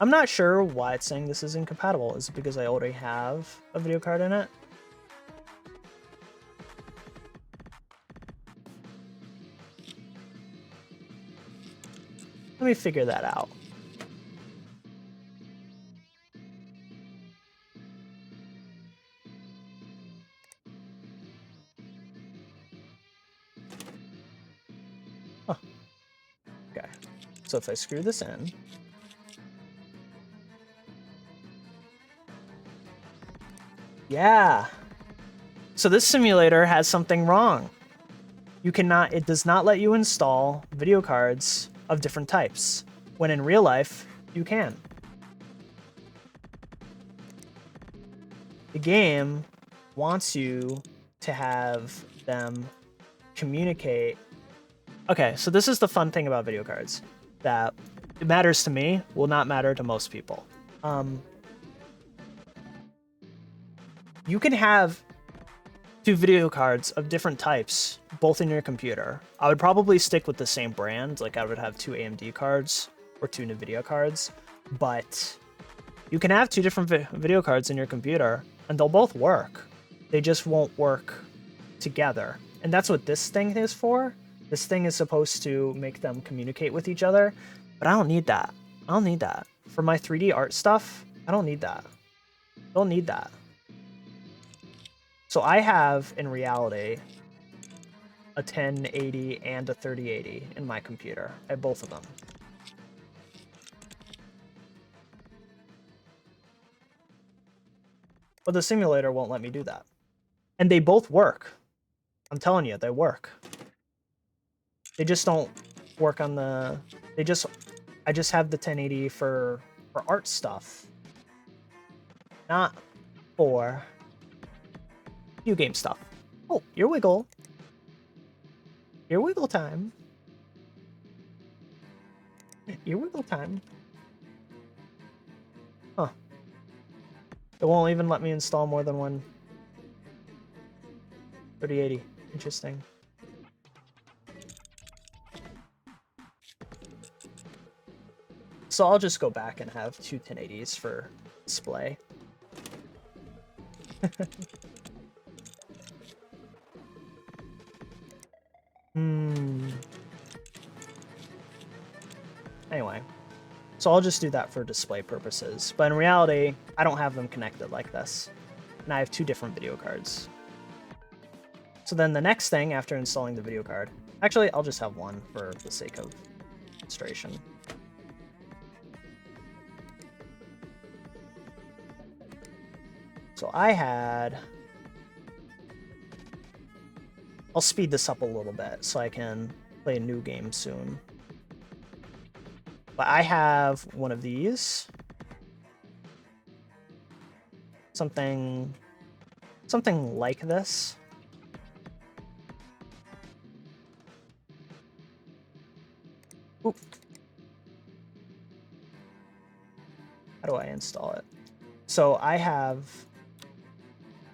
I'm not sure why it's saying this is incompatible. Is it because I already have a video card in it? Let me figure that out. Huh. Okay. So if I screw this in, yeah. So this simulator has something wrong. You cannot, it does not let you install video cards of different types, when in real life, you can. The game wants you to have them communicate Okay, so this is the fun thing about video cards. That it matters to me, will not matter to most people. You can have 2 video cards of different types, both in your computer. I would probably stick with the same brand, like I would have 2 AMD cards or 2 NVIDIA cards, but you can have 2 different video cards in your computer, and they'll both work. They just won't work together. And that's what this thing is for. This thing is supposed to make them communicate with each other, but I don't need that. I don't need that. For my 3D art stuff, I don't need that. I don't need that. So I have, in reality, a 1080 and a 3080 in my computer. I have both of them. But the simulator won't let me do that. And they both work. I'm telling you, they work. They just don't work on the... I just have the 1080 for art stuff. Not for video game stuff. Oh, ear wiggle. Ear wiggle time. Ear wiggle time. Huh. It won't even let me install more than one 3080. Interesting. So I'll just go back and have 2 1080s for display. Anyway, so I'll just do that for display purposes. But in reality, I don't have them connected like this. And I have 2 different video cards. So then the next thing after installing the video card... Actually, I'll just have one for the sake of demonstration. So I had... I'll speed this up a little bit so I can play a new game soon. But I have one of these. Something like this. Oop. How do I install it? So I have...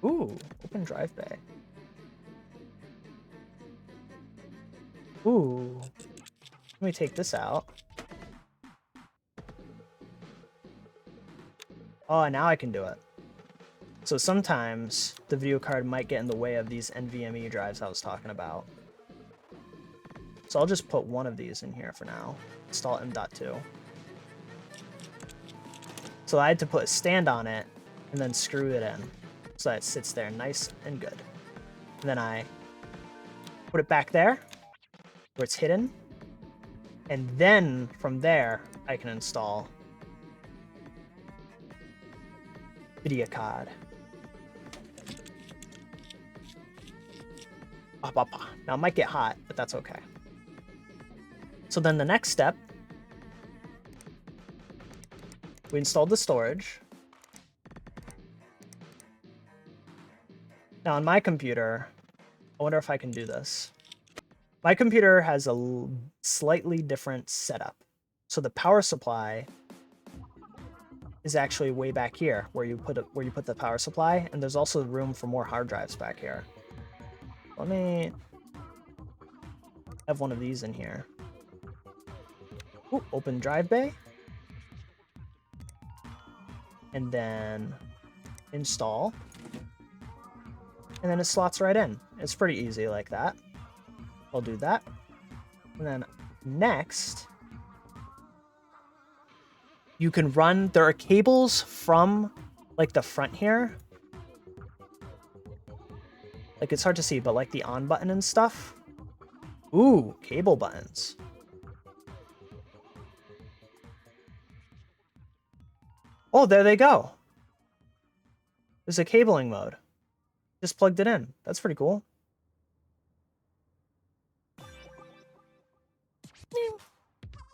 Ooh, open drive bay. Ooh. Let me take this out. Oh, now I can do it. So sometimes the video card might get in the way of these NVMe drives I was talking about. So I'll just put one of these in here for now. Install M.2. So I had to put a stand on it and then screw it in so that it sits there nice and good. And then I put it back there where it's hidden. And then from there, I can install video card. Now it might get hot, but that's okay. So then the next step, we installed the storage. Now on my computer, I wonder if I can do this. My computer has a slightly different setup. So the power supply is actually way back here where you put the power supply, and there's also room for more hard drives back here. Let me have one of these in here. Ooh, open drive bay. And then install. And then it slots right in. It's pretty easy like that. I'll do that. And then next, you can run, there are cables from like the front here. Like it's hard to see, but like the on button and stuff. Ooh, cable buttons. Oh, there they go. There's a cabling mode. Just plugged it in. That's pretty cool.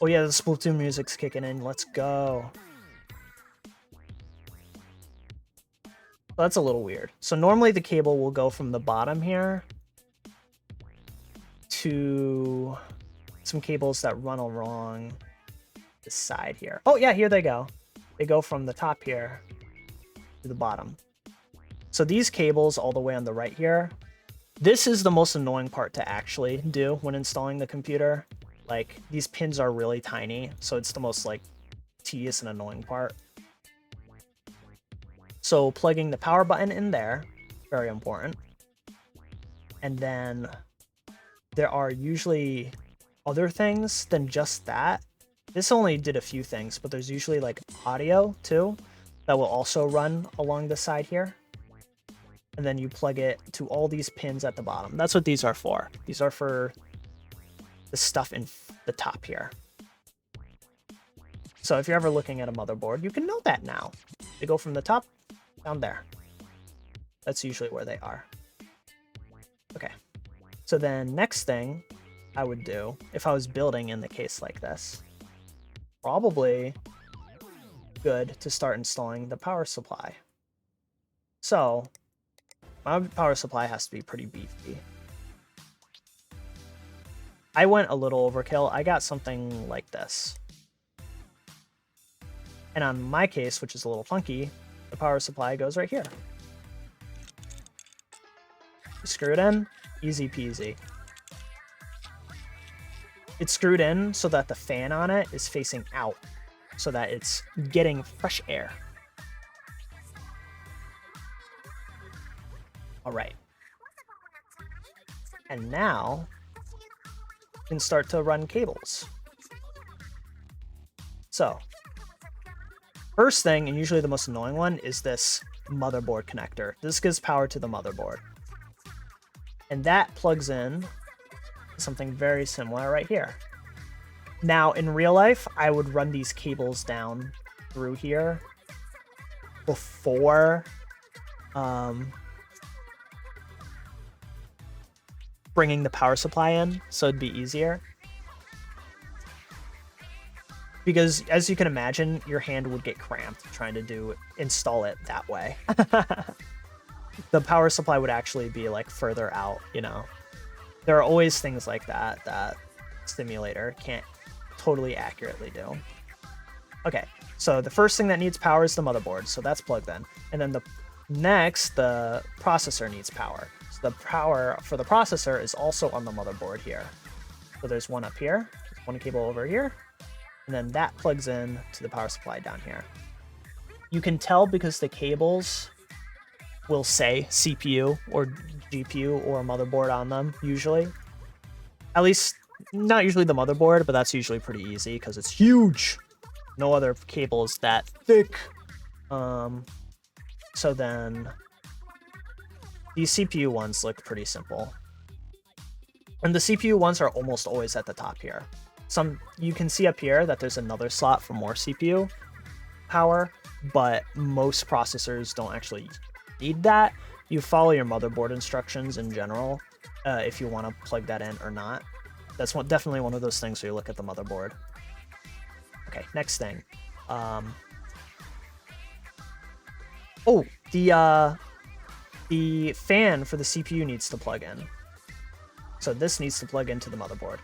Oh yeah, the Splatoon music's kicking in. Let's go. That's a little weird. So normally the cable will go from the bottom here to some cables that run along the side here. Oh yeah, here they go. They go from the top here to the bottom. So these cables all the way on the right here, this is the most annoying part to actually do when installing the computer. Like, these pins are really tiny, so it's the most like tedious and annoying part. So plugging the power button in there, very important. And then there are usually other things than just that. This only did a few things, but there's usually like audio too that will also run along the side here. And then you plug it to all these pins at the bottom. That's what these are for. These are for the stuff in the top here. So if you're ever looking at a motherboard, you can know that now. They go from the top down there. That's usually where they are. Okay. So then next thing I would do if I was building in the case like this, probably good to start installing the power supply. So my power supply has to be pretty beefy. I went a little overkill. I got something like this. And on my case, which is a little funky, the power supply goes right here. You screw it in, easy peasy. It's screwed in so that the fan on it is facing out, so that it's getting fresh air. All right. And now you can start to run cables. So first thing, and usually the most annoying one, is this motherboard connector. This gives power to the motherboard. And that plugs in something very similar right here. Now, in real life, I would run these cables down through here before bringing the power supply in, so it'd be easier. Because, as you can imagine, your hand would get cramped trying to install it that way. The power supply would actually be like further out, you know. There are always things like that that simulator can't totally accurately do. Okay, so the first thing that needs power is the motherboard, so that's plugged in. And then the processor needs power. So the power for the processor is also on the motherboard here. So there's one up here, there's one cable over here, and then that plugs in to the power supply down here. You can tell because the cables will say CPU or GPU or motherboard on them, usually. At least, not usually the motherboard, but that's usually pretty easy because it's huge. No other cable is that thick. So then these CPU ones look pretty simple. And the CPU ones are almost always at the top here. You can see up here that there's another slot for more CPU power, but most processors don't actually need that. You follow your motherboard instructions in general if you want to plug that in or not. That's definitely one of those things where you look at the motherboard. Okay, next thing. Oh, the fan for the CPU needs to plug in. So this needs to plug into the motherboard.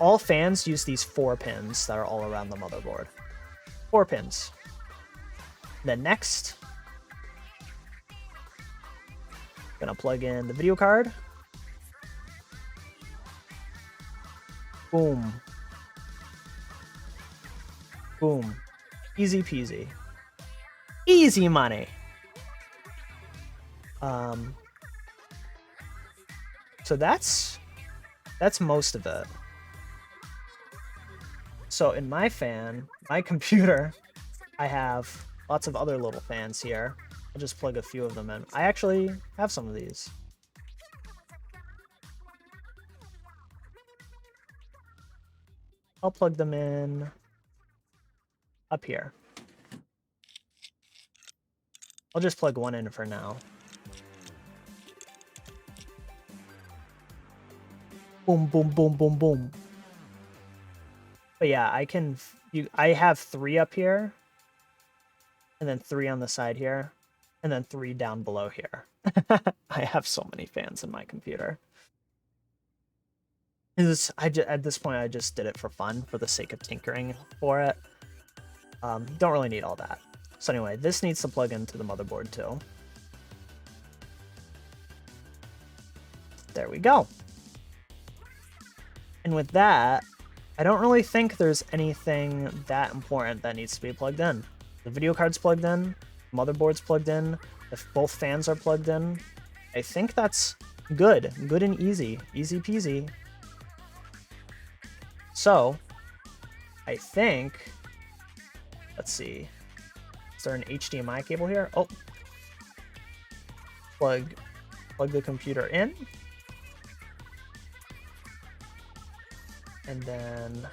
All fans use these 4 pins that are all around the motherboard. 4 pins. Then next, gonna plug in the video card. Boom. Boom. Easy peasy. Easy money. So that's most of it. So in my computer, I have lots of other little fans here. I'll just plug a few of them in. I actually have some of these. I'll plug them in up here. I'll just plug one in for now. Boom, boom, boom, boom, boom. But yeah, I have 3 up here, and then 3 on the side here, and then 3 down below here. I have so many fans in my computer. At this point, I just did it for fun, for the sake of tinkering for it. Don't really need all that. So anyway, this needs to plug into the motherboard too. There we go. And with that, I don't really think there's anything that important that needs to be plugged in. The video card's plugged in, motherboard's plugged in, if both fans are plugged in, I think that's good. Good and easy. Easy peasy. So, I think, let's see, is there an HDMI cable here? Oh, plug the computer in. And then,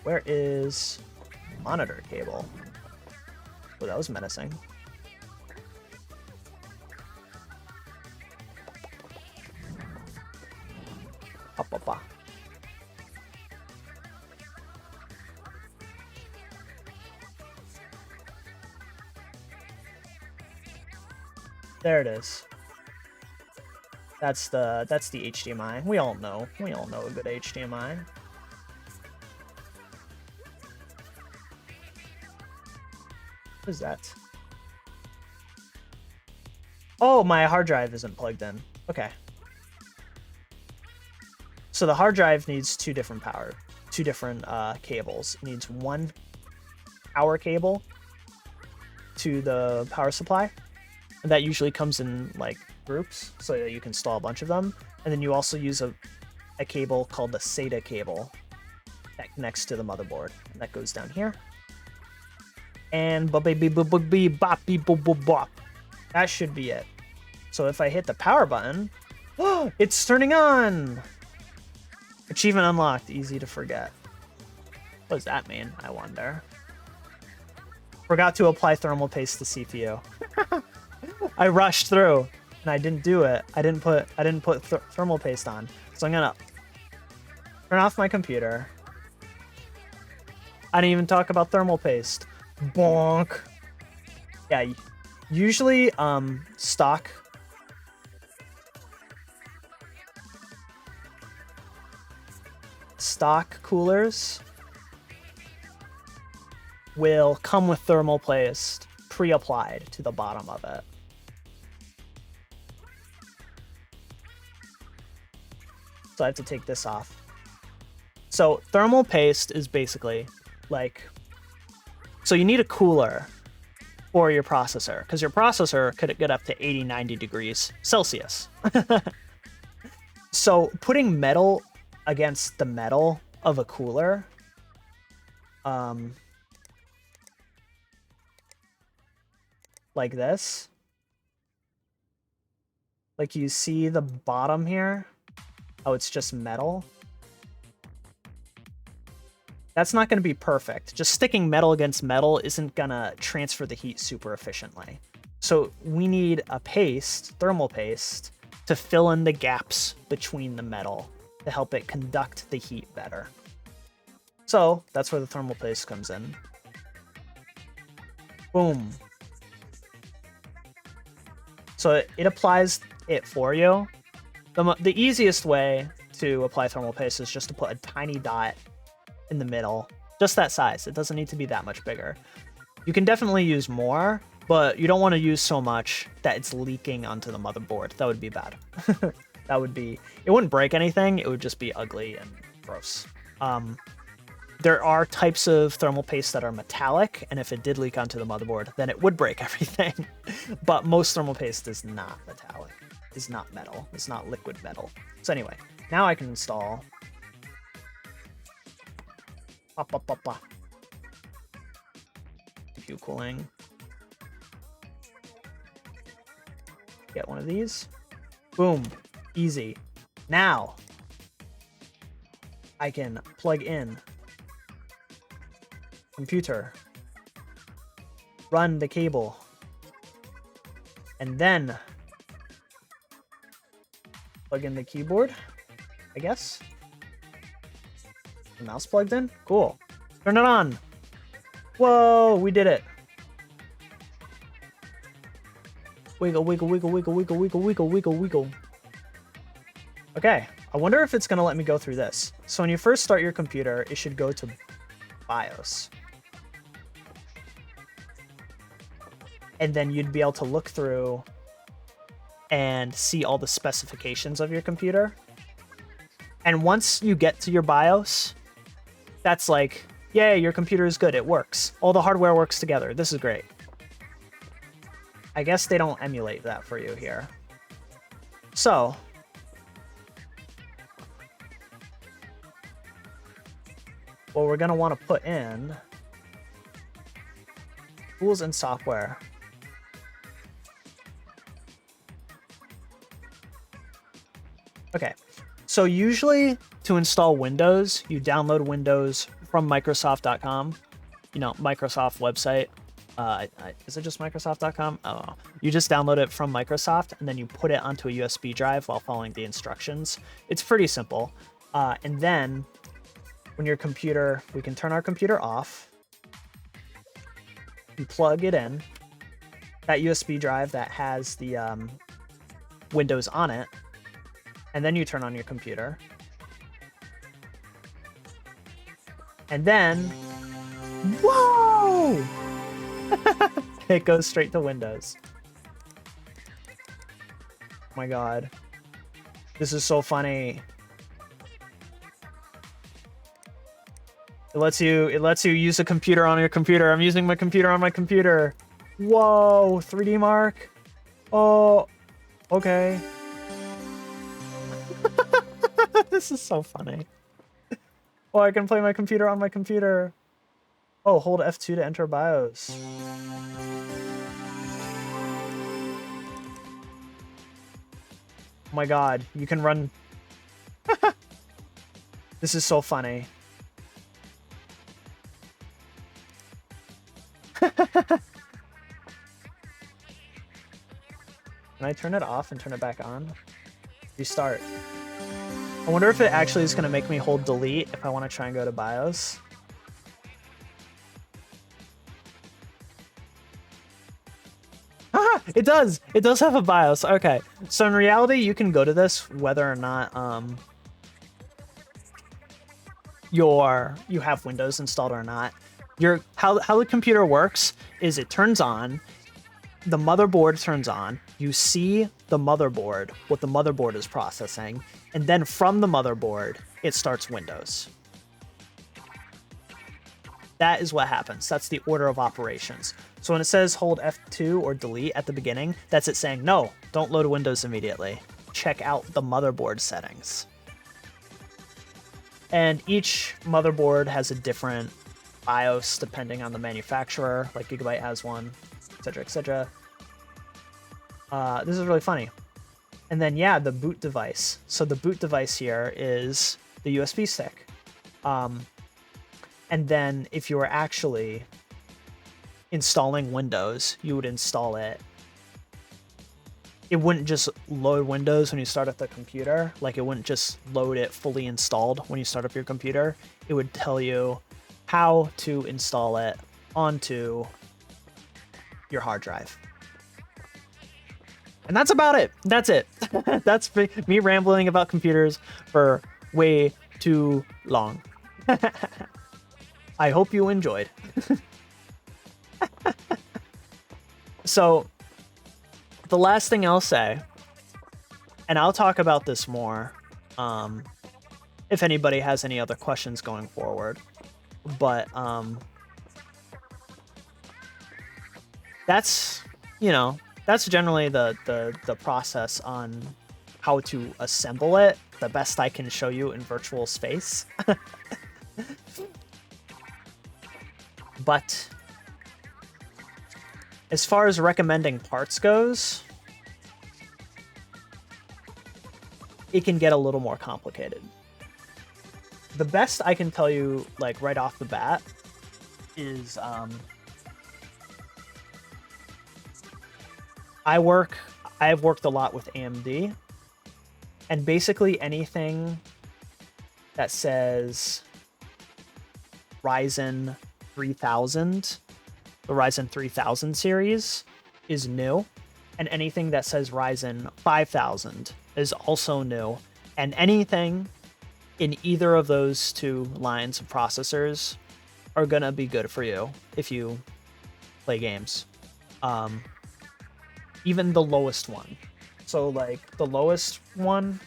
where is monitor cable? Oh, that was menacing. Ba-ba-ba. There it is. That's the HDMI. We all know a good HDMI. What is that? Oh, my hard drive isn't plugged in. Okay. So the hard drive needs two different cables. It needs one power cable to the power supply. And that usually comes in like groups so that you can install a bunch of them. And then you also use a cable called the SATA cable that connects to the motherboard. And that goes down here. And that should be it. So if I hit the power button, oh, it's turning on. Achievement unlocked, easy to forget. What does that mean, I wonder? Forgot to apply thermal paste to CPU. I rushed through and I didn't do it. I didn't put thermal paste on. So I'm gonna turn off my computer. I didn't even talk about thermal paste. Bonk. Yeah, usually stock coolers will come with thermal paste pre-applied to the bottom of it. So I have to take this off. So thermal paste is basically like, so you need a cooler for your processor because your processor could get up to 80, 90 degrees Celsius. So putting metal against the metal of a cooler, like this, like you see the bottom here, oh, it's just metal. That's not going to be perfect. Just sticking metal against metal isn't going to transfer the heat super efficiently. So we need a paste, thermal paste, to fill in the gaps between the metal to help it conduct the heat better. So that's where the thermal paste comes in. Boom. So it applies it for you. The easiest way to apply thermal paste is just to put a tiny dot in the middle, just that size. It doesn't need to be that much bigger. You can definitely use more, but you don't want to use so much that it's leaking onto the motherboard. That would be bad. That would be, it wouldn't break anything. It would just be ugly and gross. There are types of thermal paste that are metallic, and if it did leak onto the motherboard, then it would break everything. But most thermal paste is not metallic. It's not metal. It's not liquid metal. So anyway, now I can install CPU cooling. Get one of these. Boom. Easy. Now I can plug in computer, run the cable, and then plug in the keyboard, I guess. The mouse plugged in? Cool. Turn it on. Whoa, we did it. Wiggle, wiggle, wiggle, wiggle, wiggle, wiggle, wiggle, wiggle, wiggle. Okay, I wonder if it's going to let me go through this. So when you first start your computer, it should go to BIOS. And then you'd be able to look through and see all the specifications of your computer. And once you get to your BIOS, that's like, yay, your computer is good. It works. All the hardware works together. This is great. I guess they don't emulate that for you here. So what we're going to want to put in tools and software. Okay, so usually to install Windows, you download Windows from Microsoft.com, you know, Microsoft website. Is it just Microsoft.com? I don't know. You just download it from Microsoft and then you put it onto a USB drive while following the instructions. It's pretty simple. And then when your computer, we can turn our computer off. You plug it in, that USB drive that has the Windows on it. And then you turn on your computer. And then, whoa! It goes straight to Windows. Oh my god. This is so funny. It lets you use a computer on your computer. I'm using my computer on my computer. Whoa, 3D Mark. Oh, okay. This is so funny. Oh, I can play my computer on my computer. Oh, hold F2 to enter BIOS. Oh my god, you can run... This is so funny. Can I turn it off and turn it back on? Restart. I wonder if it actually is going to make me hold delete if I want to try and go to BIOS. Ah, it does! It does have a BIOS. Okay. So in reality, you can go to this whether or not you have Windows installed or not. How the computer works is it turns on, the motherboard turns on, you see the motherboard, what the motherboard is processing, and then from the motherboard, it starts Windows. That is what happens. That's the order of operations. So when it says hold F2 or delete at the beginning, that's it saying, no, don't load Windows immediately. Check out the motherboard settings. And each motherboard has a different BIOS depending on the manufacturer, like Gigabyte has one, etc., etc. This is really funny. And then, yeah, the boot device. So the boot device here is the USB stick. And then if you were actually installing Windows, you would install it. It wouldn't just load Windows when you start up the computer. Like, it wouldn't just load it fully installed when you start up your computer. It would tell you how to install it onto your hard drive. And that's about it. That's it. That's me rambling about computers for way too long. I hope you enjoyed. So, the last thing I'll say, and I'll talk about this more if anybody has any other questions going forward, but that's, you know, that's generally the process on how to assemble it, the best I can show you in virtual space. But as far as recommending parts goes, it can get a little more complicated. The best I can tell you, like, right off the bat is I've worked a lot with AMD, and basically anything that says Ryzen 3000, the Ryzen 3000 series, is new, and anything that says Ryzen 5000 is also new, And anything in either of those two lines of processors are gonna be good for you if you play games. Even the lowest one. So like the lowest one,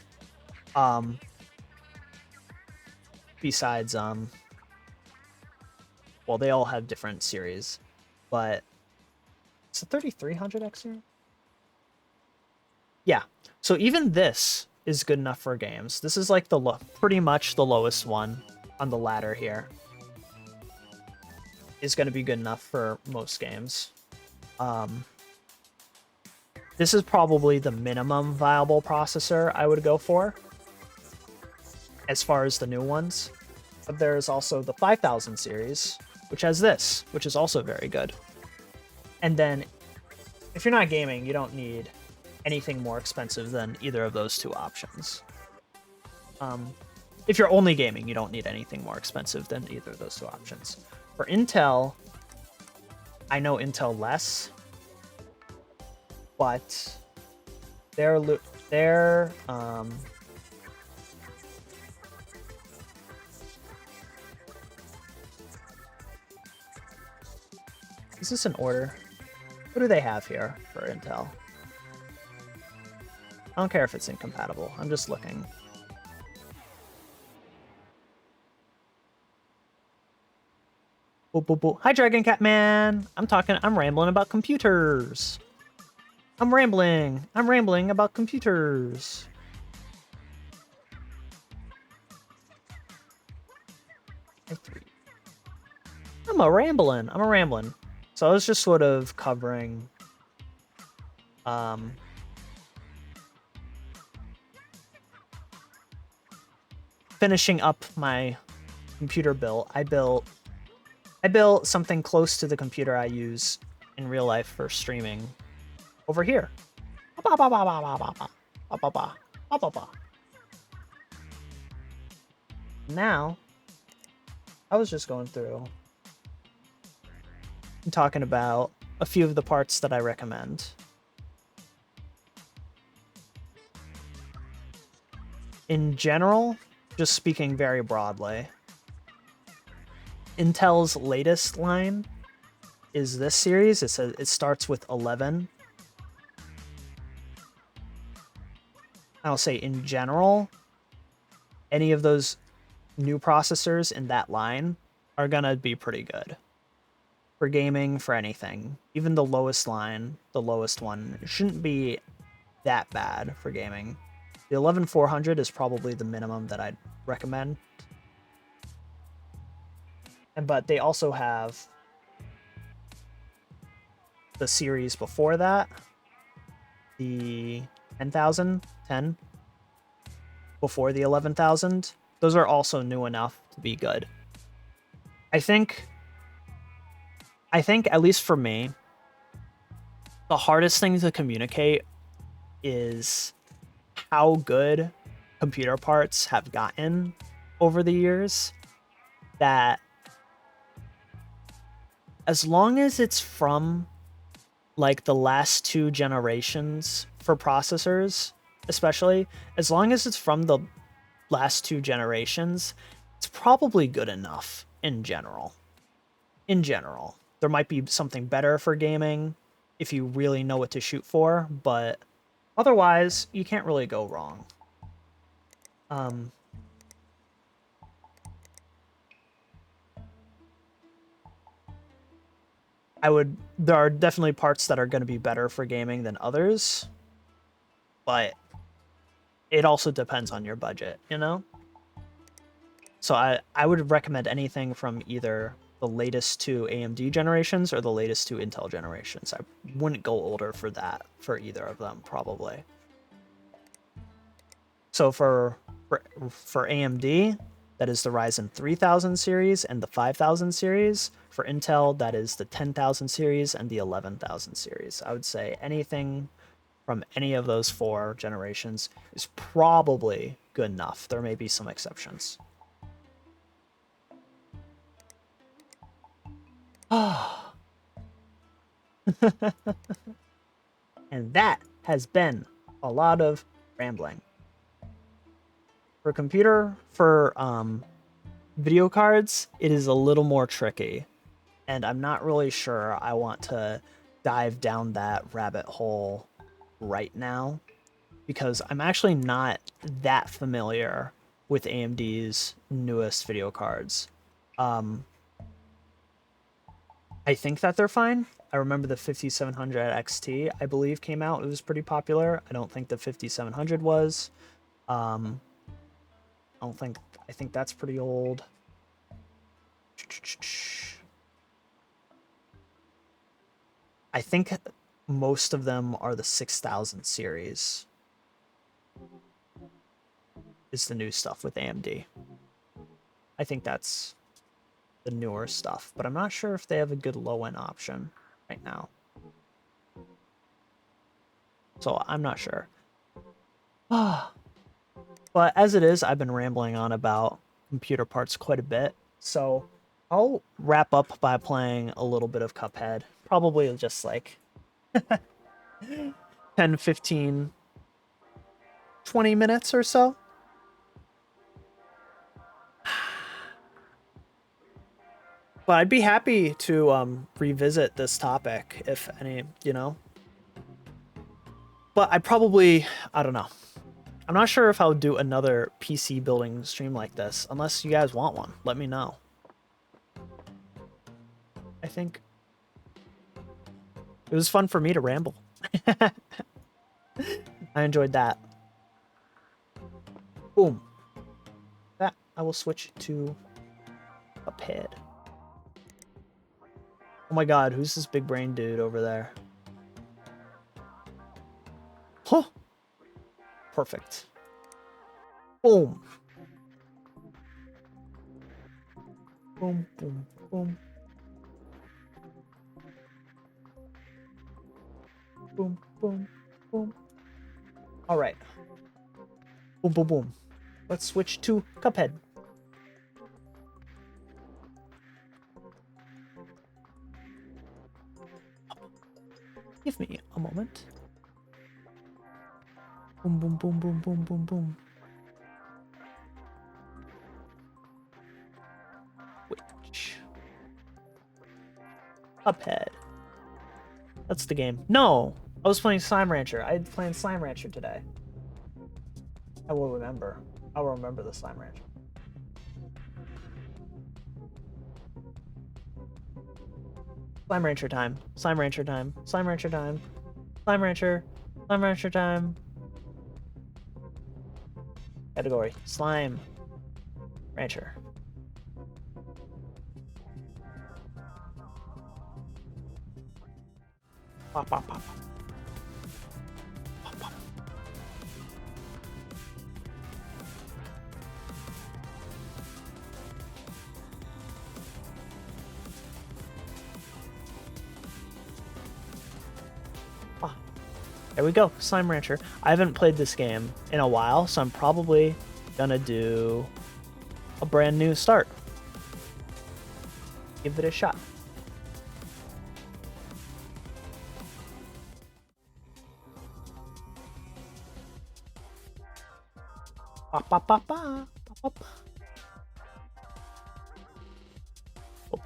besides well, they all have different series, but it's a 3300X series. Yeah. So even this is good enough for games. This is like the pretty much the lowest one on the ladder here. Is going to be good enough for most games. This is probably the minimum viable processor I would go for as far as the new ones. But there's also the 5000 series, which has this, which is also very good. And then if you're not gaming, you don't need anything more expensive than either of those two options. If you're only gaming, you don't need anything more expensive than either of those two options. For Intel, I know Intel less, but they're is this an order? What do they have here for Intel? I don't care if it's incompatible. I'm just looking. Boop, boop, boop. Hi, Dragon Cat Man. I'm rambling about computers. I'm rambling about computers. I'm a rambling. So I was just sort of covering finishing up my computer build. I built something close to the computer I use in real life for streaming over here. Now, I was just going through and talking about a few of the parts that I recommend. In general, just speaking very broadly, Intel's latest line is this series. It starts with 11. I'll say in general, any of those new processors in that line are gonna be pretty good. For gaming, for anything. Even the lowest line, the lowest one, shouldn't be that bad for gaming. The 11400 is probably the minimum that I'd recommend. But they also have the series before that, the 10 before the 11,000. Those are also new enough to be good. I think at least for me, the hardest thing to communicate is how good computer parts have gotten over the years. That as long as it's from like the last two generations for processors, especially, as long as it's from the last two generations, it's probably good enough in general. There might be something better for gaming if you really know what to shoot for, but otherwise, you can't really go wrong. There are definitely parts that are going to be better for gaming than others, but it also depends on your budget, you know? So I would recommend anything from either the latest two AMD generations or the latest two Intel generations. I wouldn't go older for either of them, probably. So for AMD, that is the Ryzen 3000 series and the 5000 series. For Intel, that is the 10,000 series and the 11,000 series. I would say anything from any of those four generations is probably good enough. There may be some exceptions. And that has been a lot of rambling. For computer, for video cards, it is a little more tricky. And I'm not really sure I want to dive down that rabbit hole right now, because I'm actually not that familiar with AMD's newest video cards. I think that they're fine. I remember the 5700 XT, I believe, came out. It was pretty popular. I don't think the 5700 was. I think that's pretty old. I think most of them are the 6000 series. Is the new stuff with AMD. I think that's the newer stuff, but I'm not sure if they have a good low-end option right now. So I'm not sure. But as it is, I've been rambling on about computer parts quite a bit. So I'll wrap up by playing a little bit of Cuphead. Probably just like 10, 15, 20 minutes or so. But I'd be happy to revisit this topic if any, you know. But I don't know. I'm not sure if I'll do another PC building stream like this, unless you guys want one. Let me know. I think it was fun for me to ramble. I enjoyed that. Boom. That I will switch to Cuphead. Oh my god, who's this big brain dude over there? Huh. Perfect. Boom. Boom, boom, boom. Boom, boom, boom. All right. Boom, boom, boom. Let's switch to Cuphead. Give me a moment. Boom, boom, boom, boom, boom, boom, boom. Which? Cuphead. That's the game. No! I was playing Slime Rancher. I was playing Slime Rancher today. I will remember. I will remember the Slime Rancher. Slime Rancher time. Slime Rancher time. Slime Rancher time. Slime Rancher. Slime Rancher time. Category. Slime Rancher. Pop, pop, pop. Pop, pop. Ah, there we go. Slime Rancher. I haven't played this game in a while, so I'm probably gonna do a brand new start. Give it a shot. Hope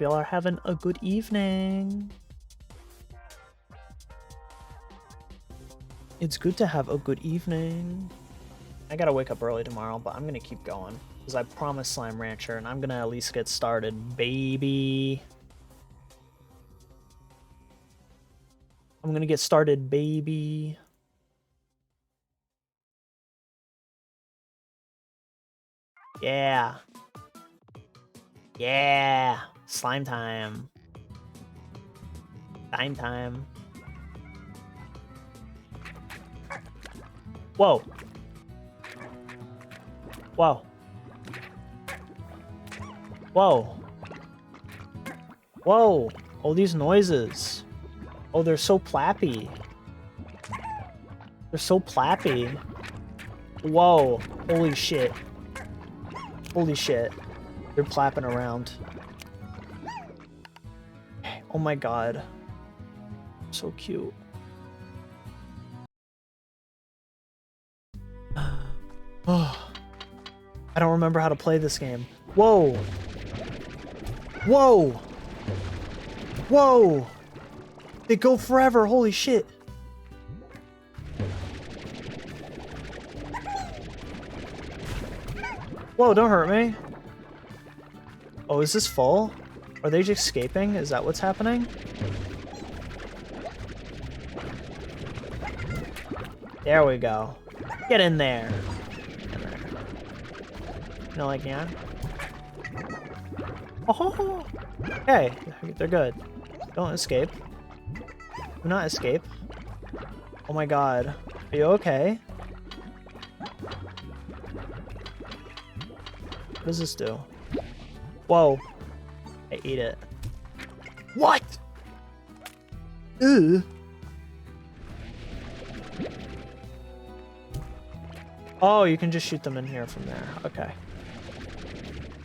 y'all are having a good evening. It's good to have a good evening. I gotta wake up early tomorrow, but I'm gonna keep going because I promised Slime Rancher, and I'm gonna at least get started, baby. I'm gonna get started, baby. Yeah. Yeah. Slime time. Slime time. Whoa. Whoa. Whoa. Whoa. All these noises. Oh, they're so plappy. They're so plappy. Whoa. Holy shit. Holy shit. They're plapping around. Oh my god. So cute. Oh. I don't remember how to play this game. Whoa! Whoa! Whoa! They go forever, holy shit! Whoa, don't hurt me. Oh, is this full? Are they just escaping? Is that what's happening? There we go. Get in there. No, like, yeah. Oh, okay, they're good. Don't escape. Do not escape. Oh my god. Are you okay? What does this do? Whoa. I ate it. What? Ew. Oh, you can just shoot them in here from there. Okay.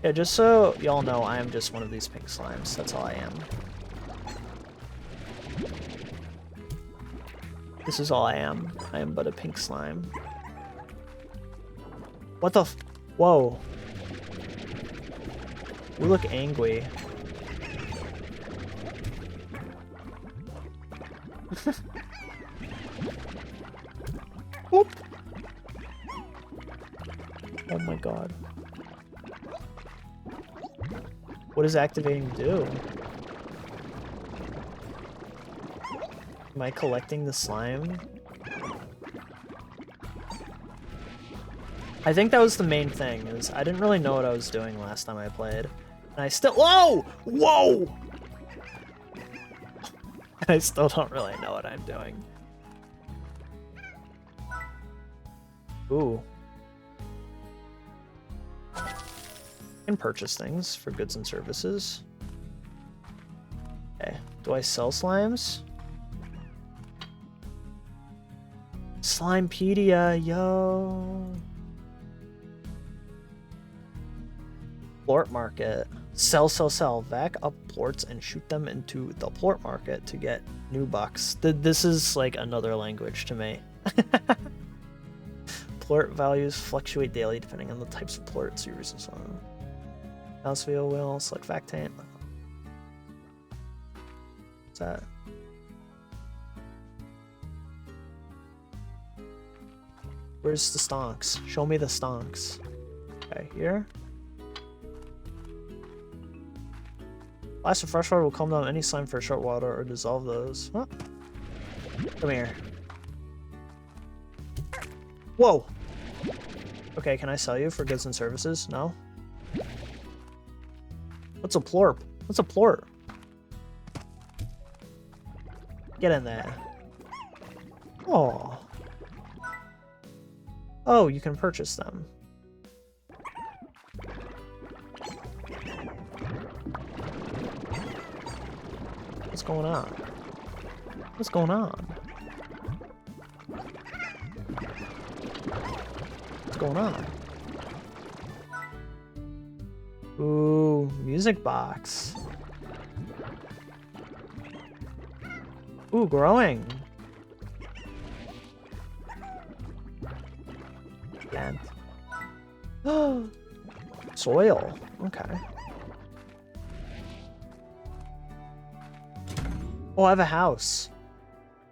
Yeah, just so y'all know, I am just one of these pink slimes. That's all I am. This is all I am. I am but a pink slime. What the f- Whoa. You look angry. Whoop. Oh my god. What does activating do? Am I collecting the slime? I think that was the main thing, is I didn't really know what I was doing last time I played. And I still- Whoa! Whoa! I still don't really know what I'm doing. Ooh. I can purchase things for goods and services. Okay, do I sell slimes? Slimepedia, yo! Plort market. Sell, sell, sell. Vac up plorts and shoot them into the plort market to get new bucks. This is like another language to me. Plort values fluctuate daily depending on the types of plorts you use. Mouse wheel wheel, select Vactant. What's that? Where's the stonks? Show me the stonks. Okay, here. Blast of fresh water will calm down any slime for a short while or dissolve those. Huh? Come here. Whoa! Okay, can I sell you for goods and services? No? What's a plorp? What's a plort? Get in there. Oh. Oh, you can purchase them. What's going on? What's going on? What's going on? Ooh, music box. Ooh, growing. And soil. Okay. Oh, I have a house.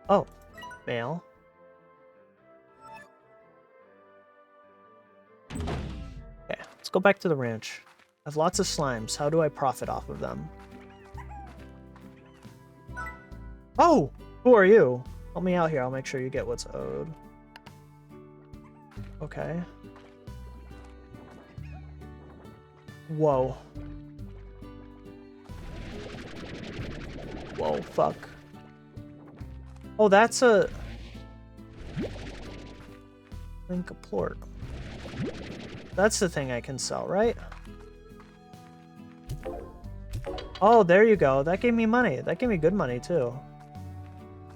Oh, mail. Okay, let's go back to the ranch. I have lots of slimes. How do I profit off of them? Oh, who are you? Help me out here. I'll make sure you get what's owed. Okay. Whoa. Whoa, fuck. Oh, that's a... Link a plort. That's the thing I can sell, right? Oh, there you go. That gave me money. That gave me good money, too.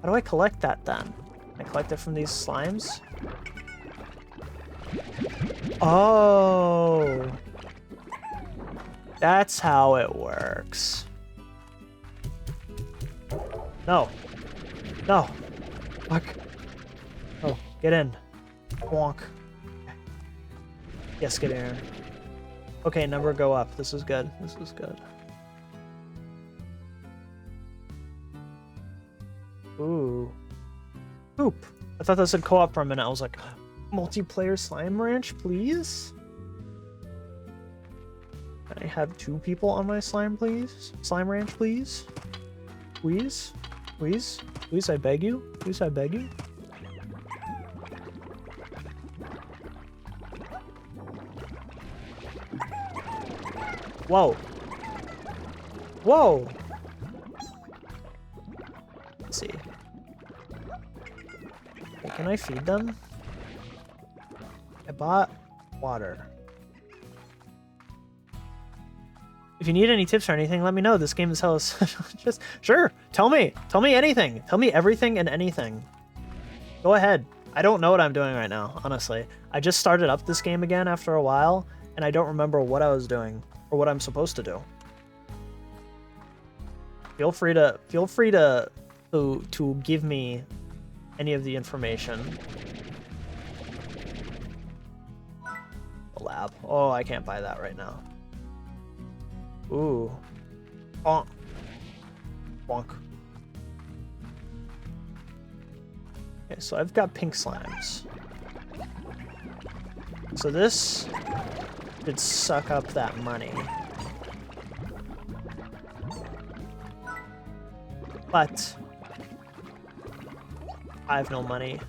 How do I collect that, then? I collect it from these slimes? Oh. That's how it works. No. No. Fuck. Oh, get in. Wonk. Yes, get in here. Okay, number go up. This is good. This is good. Ooh. Poop. I thought that said co-op for a minute. I was like, multiplayer slime ranch, please? Can I have 2 people on my slime, please? Slime ranch, please? Please? Please? Please, I beg you? Please, I beg you? Whoa. Whoa! Let's see. Okay, can I feed them? I bought water. If you need any tips or anything, let me know. This game is hella just sure. Tell me anything. Tell me everything and anything. Go ahead. I don't know what I'm doing right now, honestly. I just started up this game again after a while, and I don't remember what I was doing or what I'm supposed to do. Feel free to give me any of the information. A lab. Oh, I can't buy that right now. Ooh. Bonk. Bonk. Okay, so I've got pink slimes. So this should suck up that money. But I have no money.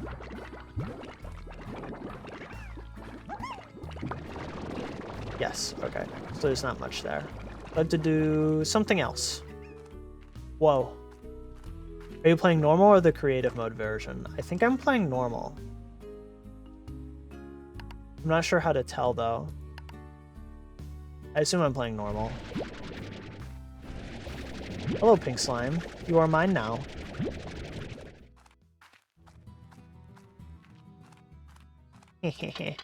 Yes, okay. So there's not much there. I have to do something else. Whoa. Are you playing normal or the creative mode version? I think I'm playing normal. I'm not sure how to tell though. I assume I'm playing normal. Hello, pink slime. You are mine now. Hehehe.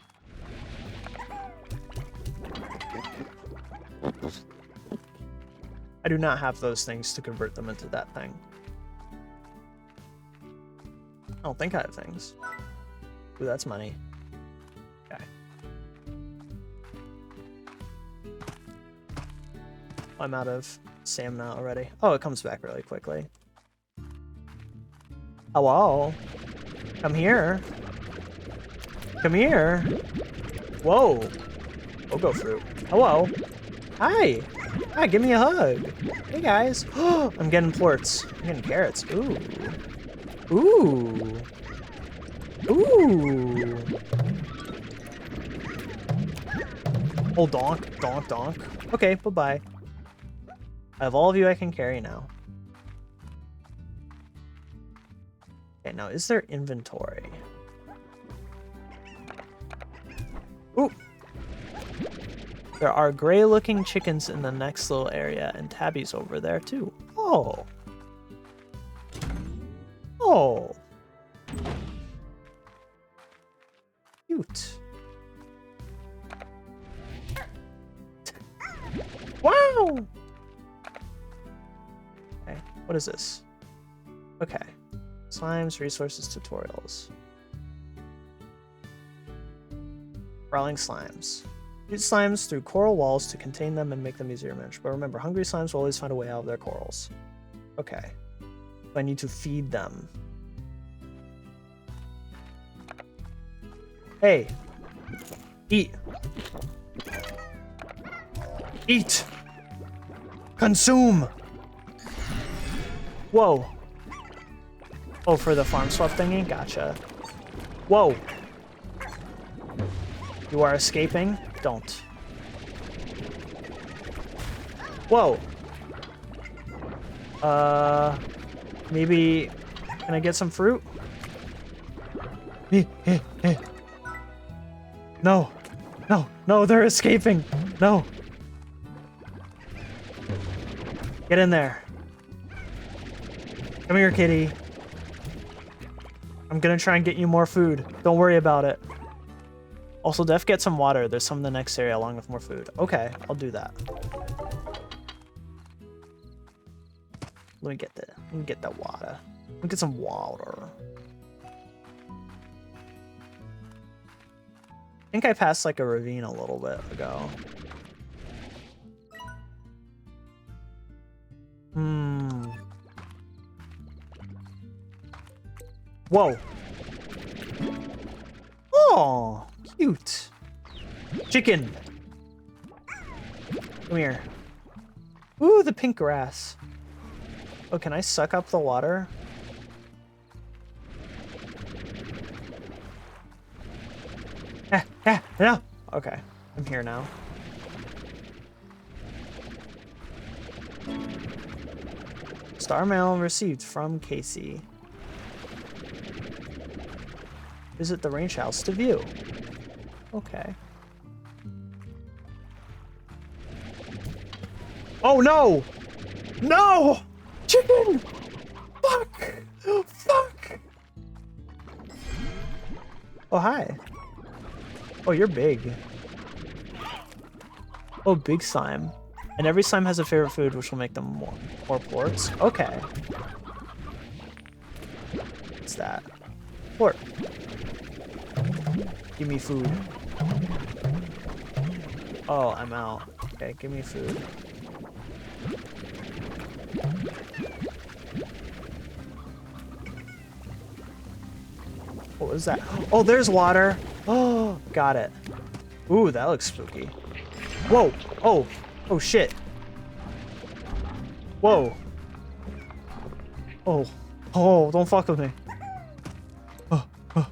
I do not have those things to convert them into that thing. I don't think I have things. Ooh, that's money. Okay. I'm out of stamina already. Oh, it comes back really quickly. Hello? Come here. Come here. Whoa. Go fruit. Hello. Hi. Hi, give me a hug. Hey, guys. I'm getting plorts. I'm getting carrots. Ooh. Ooh. Ooh. Oh, donk. Donk, donk. Okay, bye-bye. I have all of you I can carry now. Okay, now is there inventory? Ooh. There are gray-looking chickens in the next little area, and Tabby's over there too. Oh. Oh. Cute. Wow. Okay, what is this? Okay. Slimes, resources, tutorials. Crawling slimes. Use slimes through coral walls to contain them and make them easier to manage. But remember, hungry slimes will always find a way out of their corals. Okay. So I need to feed them. Hey. Eat. Eat. Consume. Whoa. Oh, for the farm swap thingy? Gotcha. Whoa. You are escaping? Don't. Whoa. Maybe... Can I get some fruit? No. No. No, they're escaping. No. Get in there. Come here, kitty. I'm gonna try and get you more food. Don't worry about it. Also, Def, get some water. There's some in the next area along with more food. Okay, I'll do that. Let me get that water. Let me get some water. I think I passed like a ravine a little bit ago. Whoa. Oh, cute. Chicken. Come here. Ooh, the pink grass. Oh, can I suck up the water? No. Okay, I'm here now. Star mail received from Casey. Visit the ranch house to view. Okay. Oh no! No! Chicken! Fuck! Fuck! Oh, hi. Oh, you're big. Oh, big slime. And every slime has a favorite food, which will make them more ports. Okay. What's that? Port. Give me food. Oh, I'm out. Okay, give me food. What was that? Oh, there's water. Oh, got it. Ooh, that looks spooky. Whoa. Oh. Oh, shit. Whoa. Oh. Oh, don't fuck with me. Oh. Oh.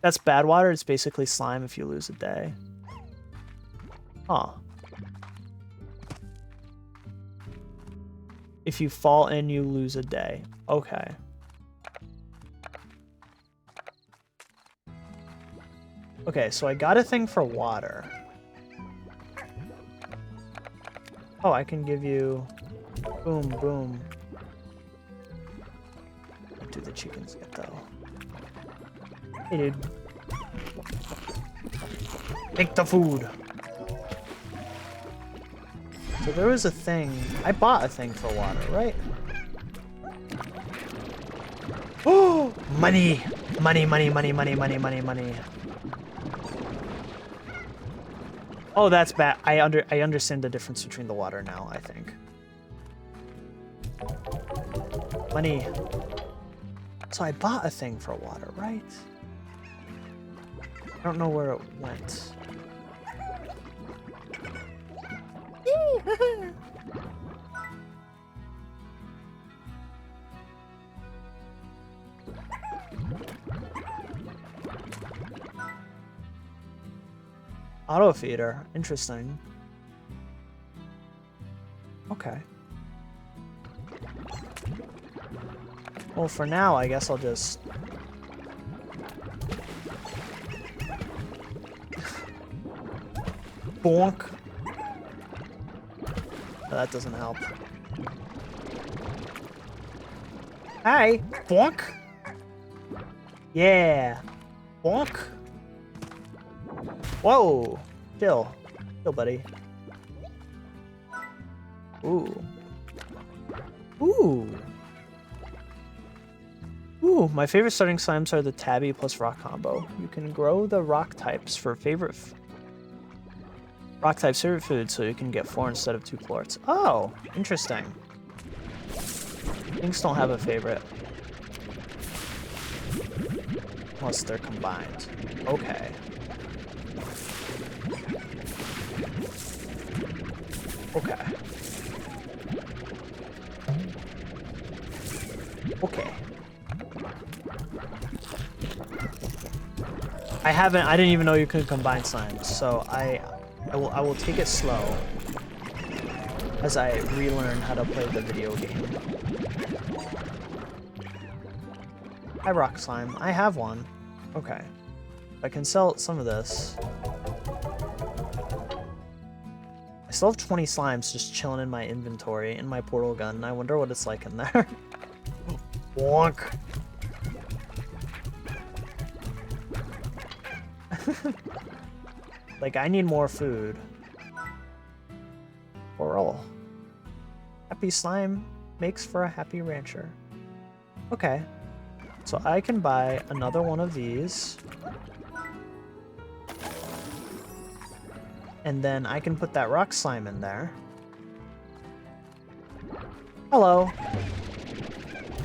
That's bad water. It's basically slime if you lose a day. Huh. If you fall in, you lose a day. Okay. Okay, so I got a thing for water. Oh, I can give you... Boom, boom. What do the chickens get, though? Hey, dude. Take the food. So there was a thing... I bought a thing for water, right? Oh! Money! Money, money, money, money, money, money, money. Oh, that's bad. I understand the difference between the water now, I think. Money. So I bought a thing for water, right? I don't know where it went. Auto feeder. Interesting. Okay. Well, for now, I guess I'll just... Bonk. No, that doesn't help. Hi. Bonk. Yeah. Bonk. Whoa! Chill. Chill, buddy. Ooh. Ooh. Ooh, my favorite starting slimes are the tabby plus rock combo. You can grow the rock types for favorite... rock types favorite food, so you can get 4 instead of 2 plorts. Oh! Interesting. Things don't have a favorite. Unless they're combined. Okay. Okay. Okay. I didn't even know you could combine slimes, so I will take it slow as I relearn how to play the video game. Hi, rock slime. I have one. Okay. I can sell some of this. I still have 20 slimes just chilling in my inventory in my portal gun. I wonder what it's like in there. Wonk. Like, I need more food. Coral. Happy slime makes for a happy rancher. Okay. So I can buy another one of these. And then I can put that rock slime in there. Hello.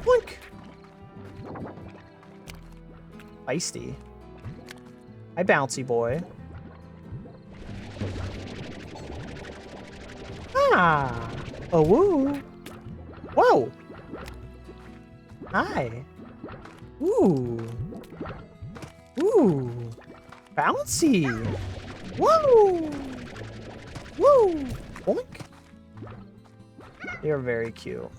Blink. Feisty. Hi, bouncy boy. Ah! Oh, woo! Whoa! Hi! Ooh! Ooh! Bouncy! Woo! Woo! Boink! You're very cute.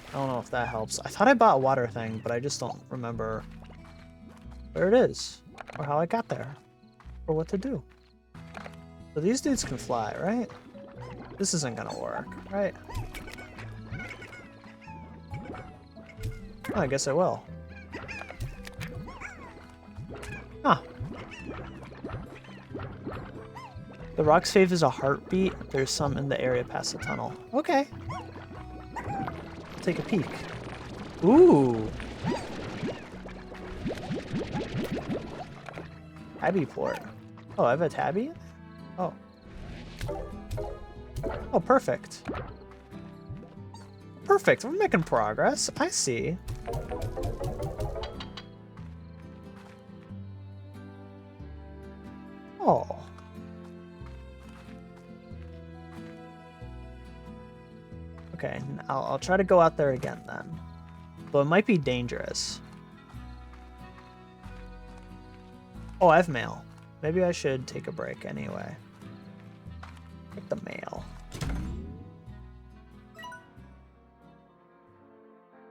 I don't know if that helps. I thought I bought a water thing, but I just don't remember where it is, or how I got there, or what to do. So these dudes can fly, right? This isn't gonna work, right? Oh, I guess it will. Huh. The rock's fave is a heartbeat. There's some in the area past the tunnel. Okay. Take a peek. Ooh. Tabby port. Oh, I have a tabby? Oh. Oh, perfect. Perfect. We're making progress. I see. Oh. Okay, I'll try to go out there again then. But it might be dangerous. Oh, I have mail. Maybe I should take a break anyway. Get the mail.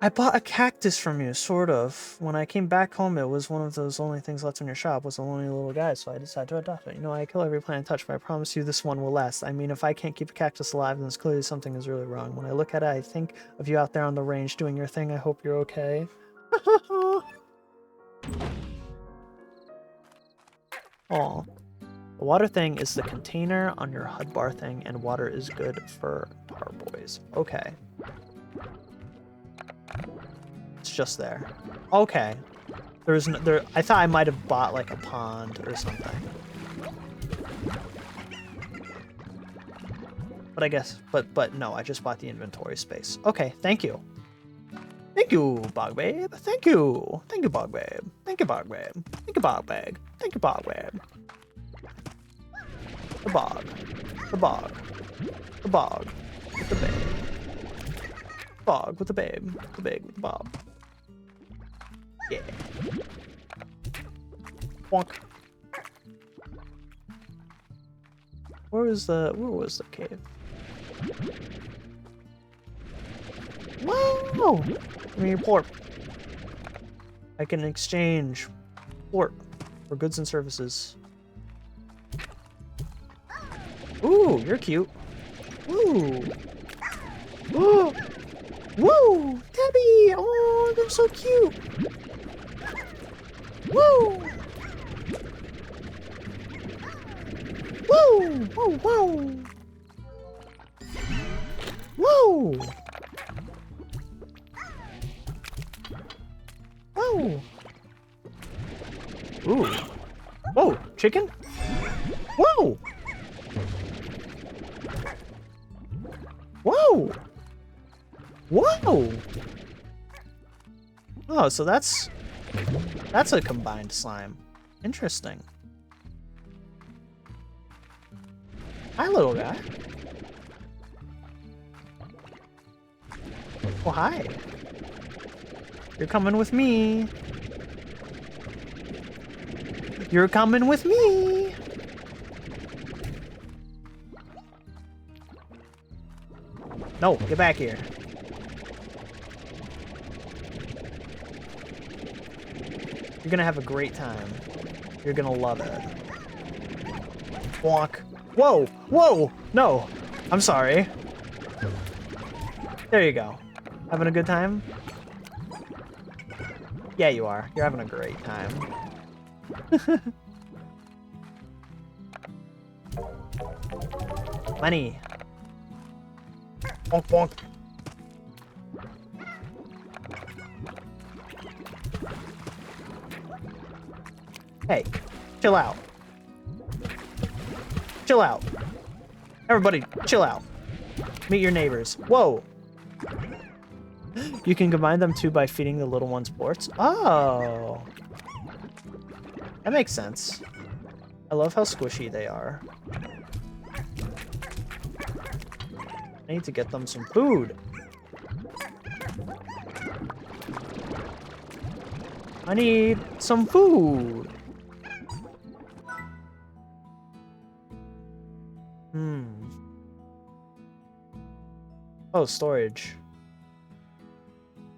I bought a cactus from you, sort of. When I came back home, it was one of those only things left in your shop, was a lonely little guy, so I decided to adopt it. You know, I kill every plant I touch, but I promise you this one will last. I mean, if I can't keep a cactus alive, then it's clearly something is really wrong. When I look at it, I think of you out there on the range doing your thing. I hope you're okay. Aw. The water thing is the container on your HUD bar thing, and water is good for tar boys. Okay. It's just there. Okay. There's no, there. I thought I might have bought like a pond or something. But I guess, but no, I just bought the inventory space. Okay, thank you. Thank you, Bog Babe. Thank you. Thank you, Bog Babe. Thank you, Bog Babe. Thank you, Bog Babe. Thank you, Bog Babe. The bog. The bog. The bog. With the babe. Bog with the babe. The babe with the bob. Yeah. Bonk. Where was the cave? Whoa! Give me your port. I can exchange port for goods and services. Ooh, you're cute. Ooh. Woo! Woo! Debbie! Oh, they're so cute! Woo! Woo! Whoa, whoa! Woo! Whoa! Ooh. Whoa, chicken? Whoa! Whoa! Whoa! Oh, so that's a combined slime. Interesting. Hi, little guy. Oh, hi. You're coming with me. You're coming with me. No, get back here. You're gonna have a great time. You're gonna love it. Walk. Whoa! Whoa! No! I'm sorry. There you go. Having a good time? Yeah, you are. You're having a great time. Money. Bonk, bonk. Hey, chill out. Chill out. Everybody, chill out. Meet your neighbors. Whoa. You can combine them too by feeding the little ones ports. Oh. That makes sense. I love how squishy they are. I need to get them some food. I need some food. Oh, storage.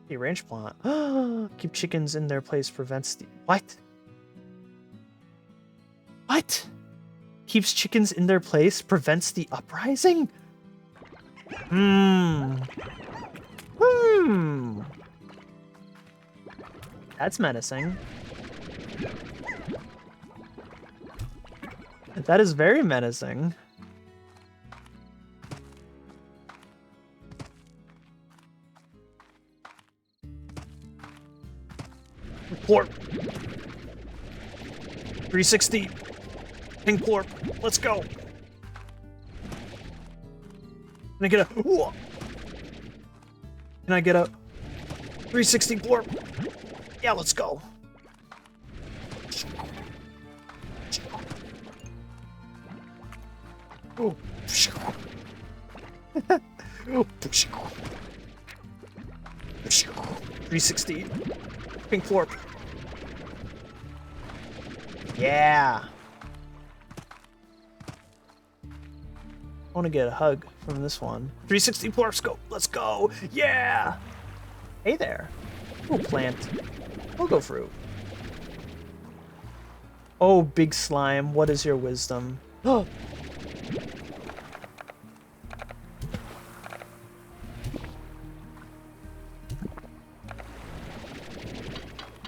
The range plant. Keep chickens in their place prevents the... What? What? Keeps chickens in their place prevents the uprising? That's menacing. That is very menacing. Plorp. 360. Ping plorp. Let's go. Can I get a... Whoa. Can I get a 360 plorp? Yeah, let's go. Oh. 360. Pink plorp. Yeah. I want to get a hug from this one. 360 plorp scope. Let's go. Yeah. Hey there. Oh, plant. We'll go fruit. Oh, big slime. What is your wisdom? Oh.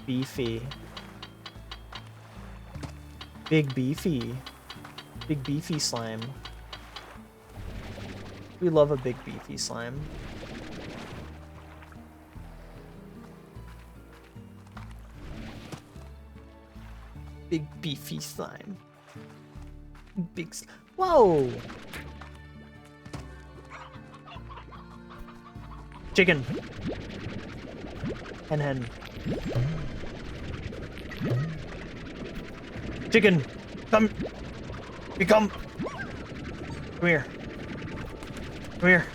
Beefy. Big beefy. Big beefy slime. We love a big beefy slime. Big beefy slime. Big whoa! Chicken. Hen. Chicken, come. Come here. Come here.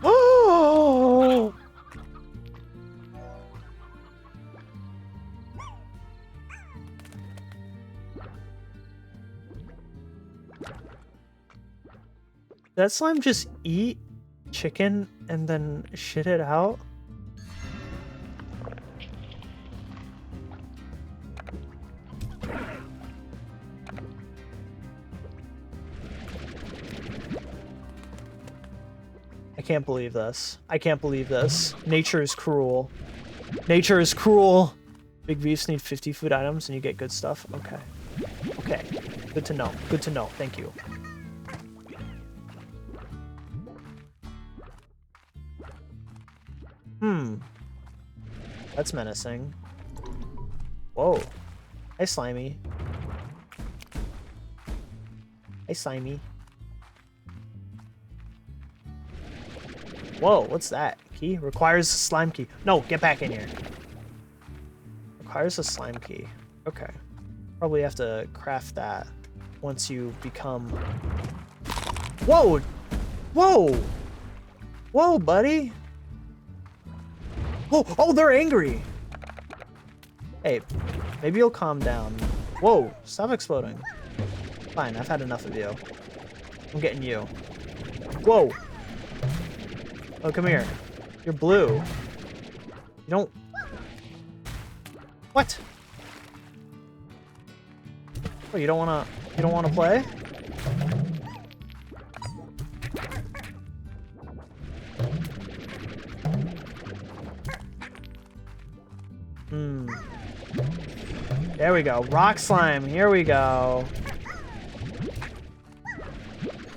Oh! That slime just eat chicken and then shit it out? I can't believe this. I can't believe this. Nature is cruel. Nature is cruel. Big beefs need 50 food items and you get good stuff. Okay. Okay. Good to know. Good to know. Thank you. That's menacing. Whoa. Hey, Slimy. Hey, Slimy. Whoa, what's that? Key? Requires a slime key. No, get back in here. Requires a slime key. Okay. Probably have to craft that once you become... Whoa! Whoa! Whoa, buddy! Oh, oh, they're angry! Hey, maybe you'll calm down. Whoa, stop exploding. Fine, I've had enough of you. I'm getting you. Whoa! Oh, come here. You're blue. You don't... What? Oh, you don't wanna play? There we go. Rock slime. Here we go.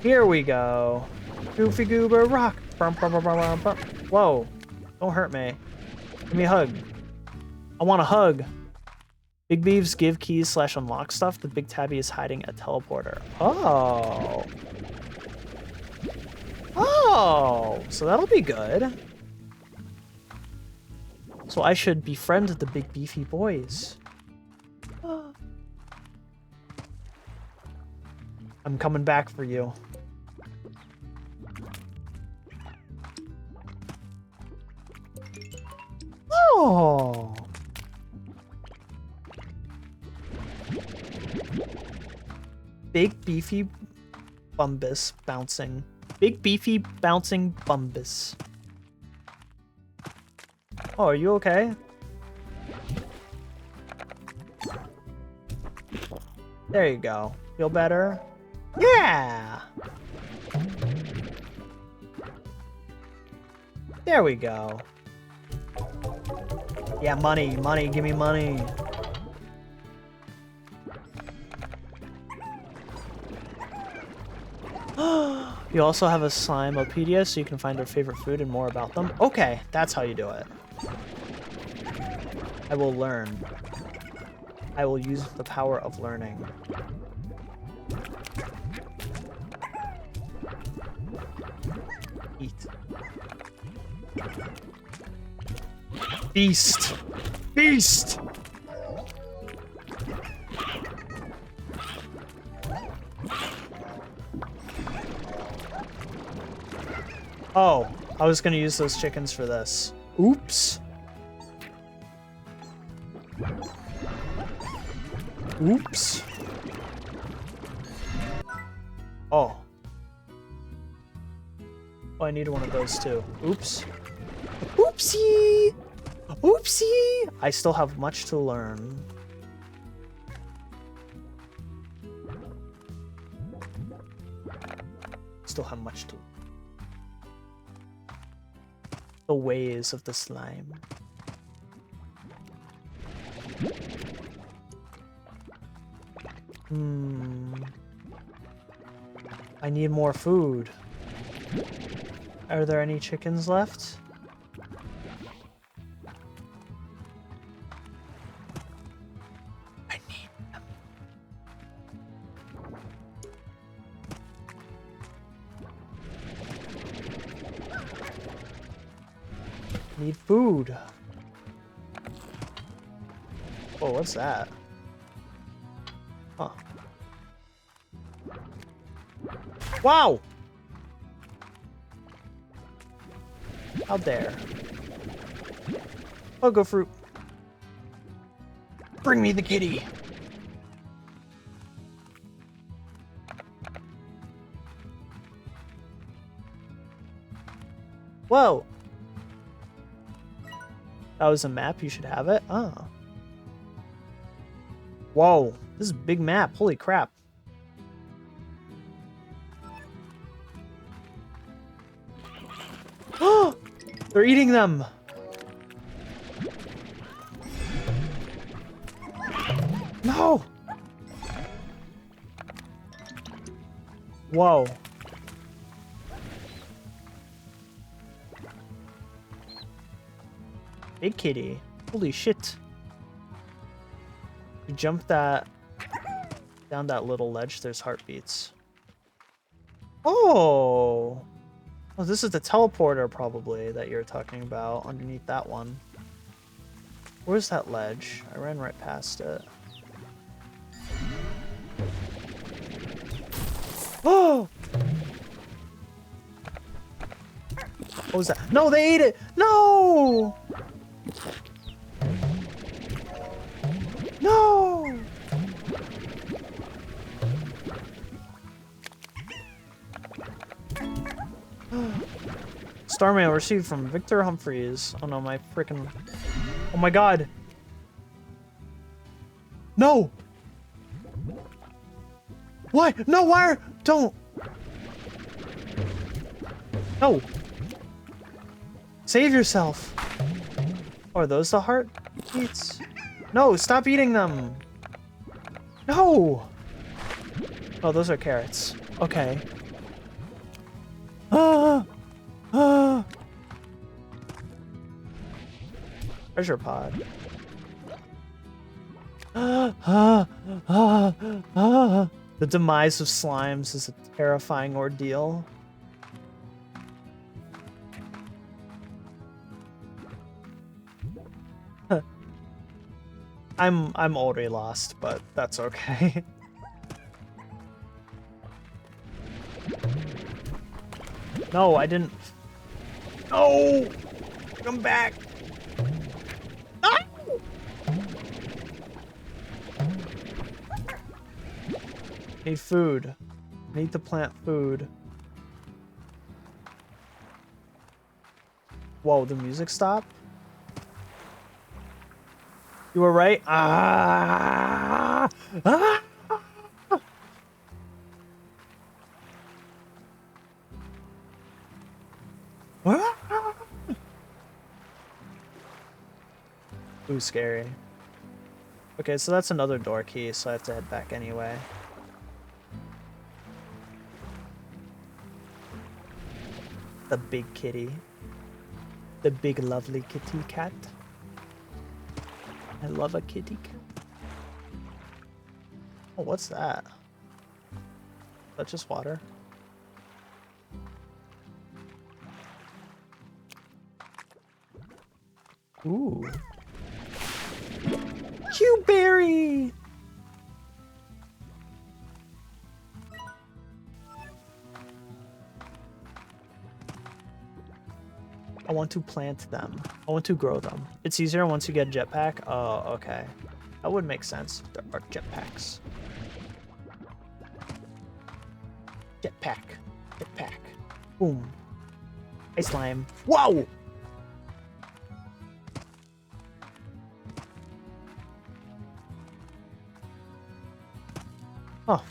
Here we go. Goofy goober rock. Whoa. Don't hurt me. Give me a hug. I want a hug. Big Beeves give keys / unlock stuff. The big tabby is hiding a teleporter. Oh. Oh. So that'll be good. So I should befriend the big beefy boys. I'm coming back for you. Oh. Big beefy bumbus bouncing. Big beefy bouncing bumbus. Oh, are you okay? There you go. Feel better? Yeah! There we go. Yeah, money, money, give me money. You also have a Slimeopedia, so you can find their favorite food and more about them. Okay, that's how you do it. I will learn. I will use the power of learning. Eat. Feast! Feast! Oh, I was gonna use those chickens for this. Oops. Oops. Oh. Oh, I need one of those too. Oops. Oopsie! Oopsie! I still have much to learn. Still have much to learn. The ways of the slime. I need more food. Are there any chickens left? I need them. Need food. Oh, what's that? Huh. Wow! How dare. Pogo fruit. Bring me the kitty. Whoa. That was a map. You should have it. Oh. Whoa. This is a big map. Holy crap. Oh! They're eating them. No. Whoa. Big kitty. Holy shit. You jump that down that little ledge, there's heartbeats. Oh. Oh, this is the teleporter probably that you're talking about underneath that one. Where's that ledge? I ran right past it. Oh! What was that? No, they ate it! No! No! Starmail received from Victor Humphreys. Oh no, my freaking... Oh my god! No! Why? No, why? Don't! No! Save yourself! Oh, are those the heartbeats? No, stop eating them! No! Oh, those are carrots. Okay. Treasure pod. The demise of slimes is a terrifying ordeal. I'm already lost, but that's okay. No, I didn't. No! Come back! Ah! Need food. Need to plant food. Whoa, the music stopped? You were right? Ah! Ah! Ooh, scary. Okay, so that's another door key, so I have to head back anyway. The big kitty. The big lovely kitty cat. I love a kitty cat. Oh, what's that? Is that just water? Ooh. Q-berry! I want to plant them. I want to grow them. It's easier once you get jetpack. Oh, okay. That would make sense. There are jetpacks. Jetpack. Jetpack. Boom. Hey, slime. Whoa! Oh.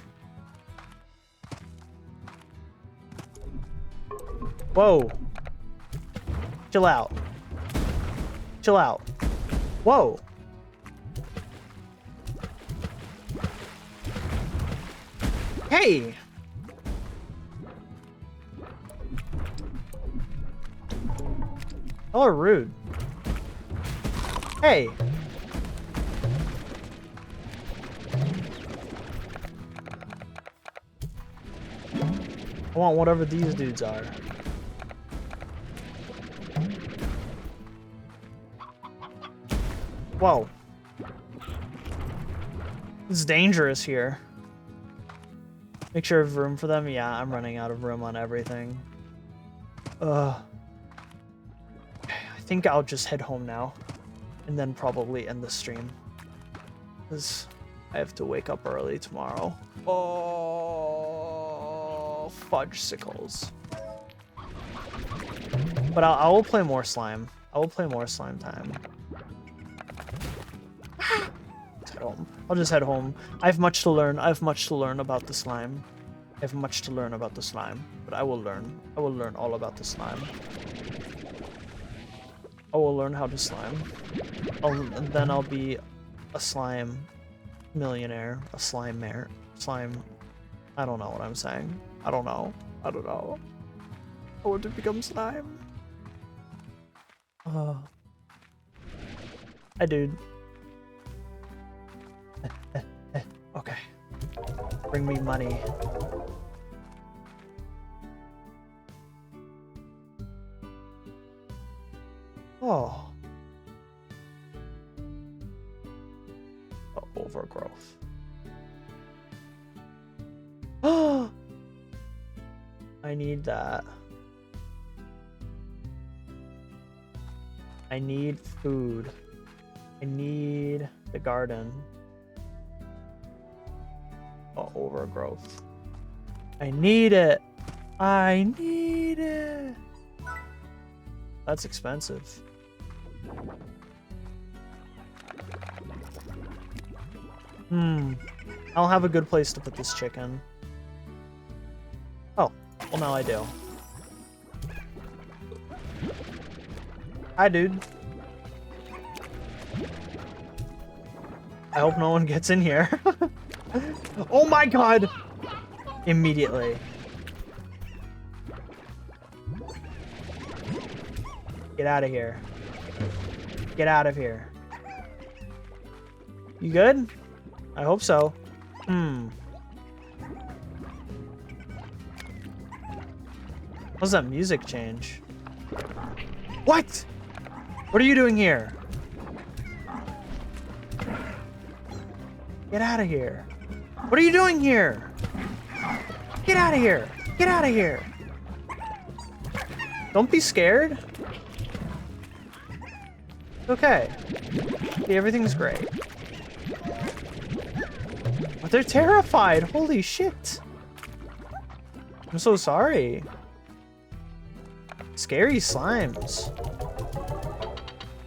Whoa. Chill out. Chill out. Whoa. Hey! Oh, rude. Hey! I want whatever these dudes are. Whoa. It's dangerous here. Make sure I have room for them. Yeah, I'm running out of room on everything. I think I'll just head home now. And then probably end the stream. Because I have to wake up early tomorrow. Oh, fudge-sicles. But I will play more slime. I will play more slime time. Let's head home. I'll just head home. I have much to learn. I have much to learn about the slime. I have much to learn about the slime. But I will learn. I will learn all about the slime. I will learn how to slime. And then I'll be a slime millionaire. A slime mayor. Slime. I don't know what I'm saying. I don't know. I don't know. I want to become slime. Hi, dude. Okay. Bring me money. Oh. Overgrowth. Oh. I need that. I need food. I need the garden. Oh, overgrowth. I need it. I need it. That's expensive. I'll have a good place to put this chicken. Oh, well now I do. Hi, dude. I hope no one gets in here. Oh my god! Immediately. Get out of here. Get out of here. You good? I hope so. What's that music change? What? What are you doing here? Get out of here. What are you doing here? Get out of here. Get out of here. Don't be scared. Okay. See, everything's great. But they're terrified. Holy shit. I'm so sorry. Scary slimes.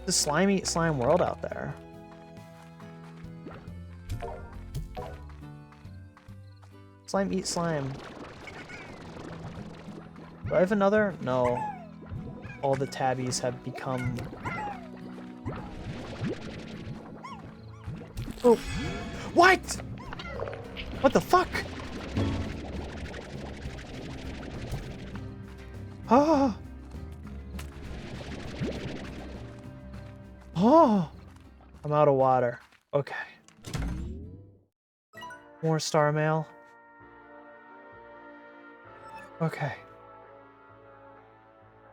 The slimy slime world out there. Slime eat slime. Do I have another? No. All the tabbies have become... Oh. What? What the fuck? Ah. Oh. I'm out of water. Okay. More star mail. Okay.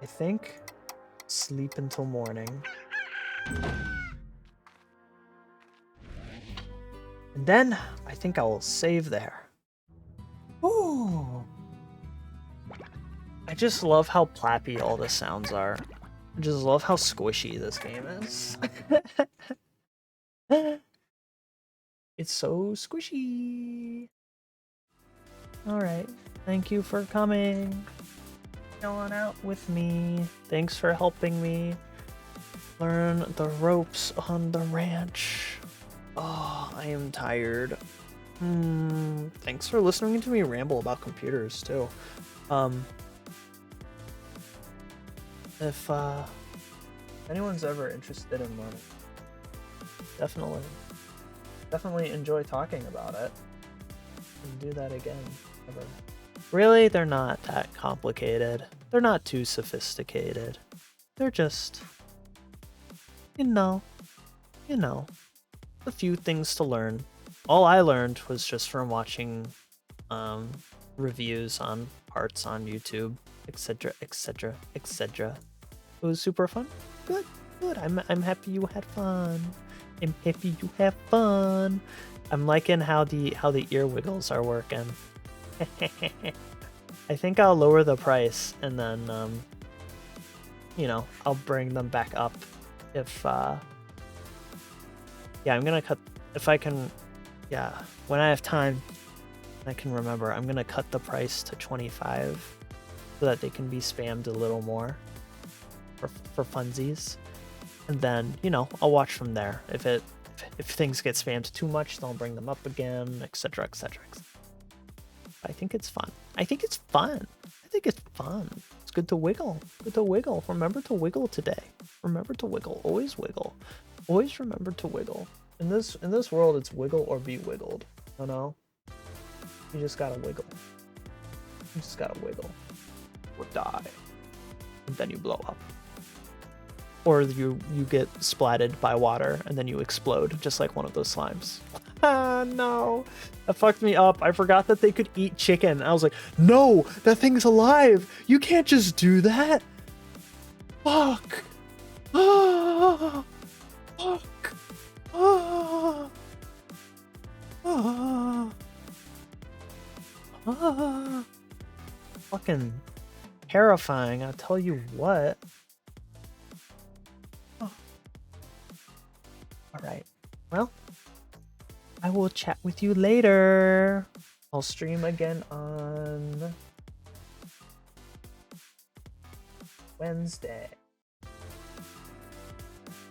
I think sleep until morning. And then I think I'll save there. Ooh. I just love how plappy all the sounds are. I just love how squishy this game is. It's so squishy. Alright. Thank you for coming. Going out with me. Thanks for helping me learn the ropes on the ranch. Oh, I am tired. Thanks for listening to me ramble about computers too. If anyone's ever interested in learning, definitely enjoy talking about it. And do that again. Ever. Really, they're not that complicated. They're not too sophisticated. They're just, you know, a few things to learn. All I learned was just from watching reviews on parts on YouTube, etc, etc, etc. It was super fun. Good. I'm happy you had fun. I'm happy you have fun. I'm liking how the ear wiggles are working. I think I'll lower the price and then you know, I'll bring them back up if yeah, I'm gonna cut if I can. Yeah, when I have time, I can remember. I'm gonna cut the price to 25 so that they can be spammed a little more for funsies, and then you know I'll watch from there. If things get spammed too much, then I'll bring them up again, etc., etc. I think it's fun. I think it's fun. It's good to wiggle. Good to wiggle. Remember to wiggle today. Remember to wiggle. Always wiggle. Always remember to wiggle. In this world, it's wiggle or be wiggled. You know? You just gotta wiggle. You just gotta wiggle. Or die. And then you blow up. Or you get splatted by water and then you explode, just like one of those slimes. Ah, no. That fucked me up. I forgot that they could eat chicken. I was like, no, that thing's alive. You can't just do that. Fuck. Ah. Fuck. Ah. Ah. Ah. Fucking terrifying, I'll tell you what. Oh. Alright. Well, I will chat with you later. I'll stream again on Wednesday.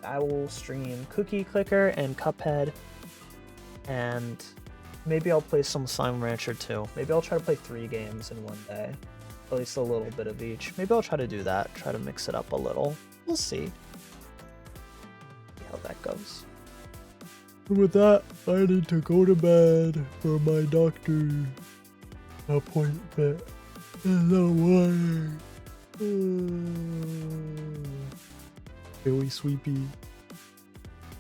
I will stream Cookie Clicker and Cuphead, and maybe I'll play some Slime Rancher too. Maybe I'll try to play 3 games in one day. At least a little bit of each. Maybe I'll try to do that. Try to mix it up a little. We'll see. See how that goes. And with that, I need to go to bed for my doctor appointment in the morning. Really sleepy.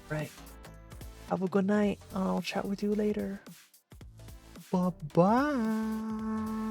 Right. Have a good night. I'll chat with you later. Bye-bye.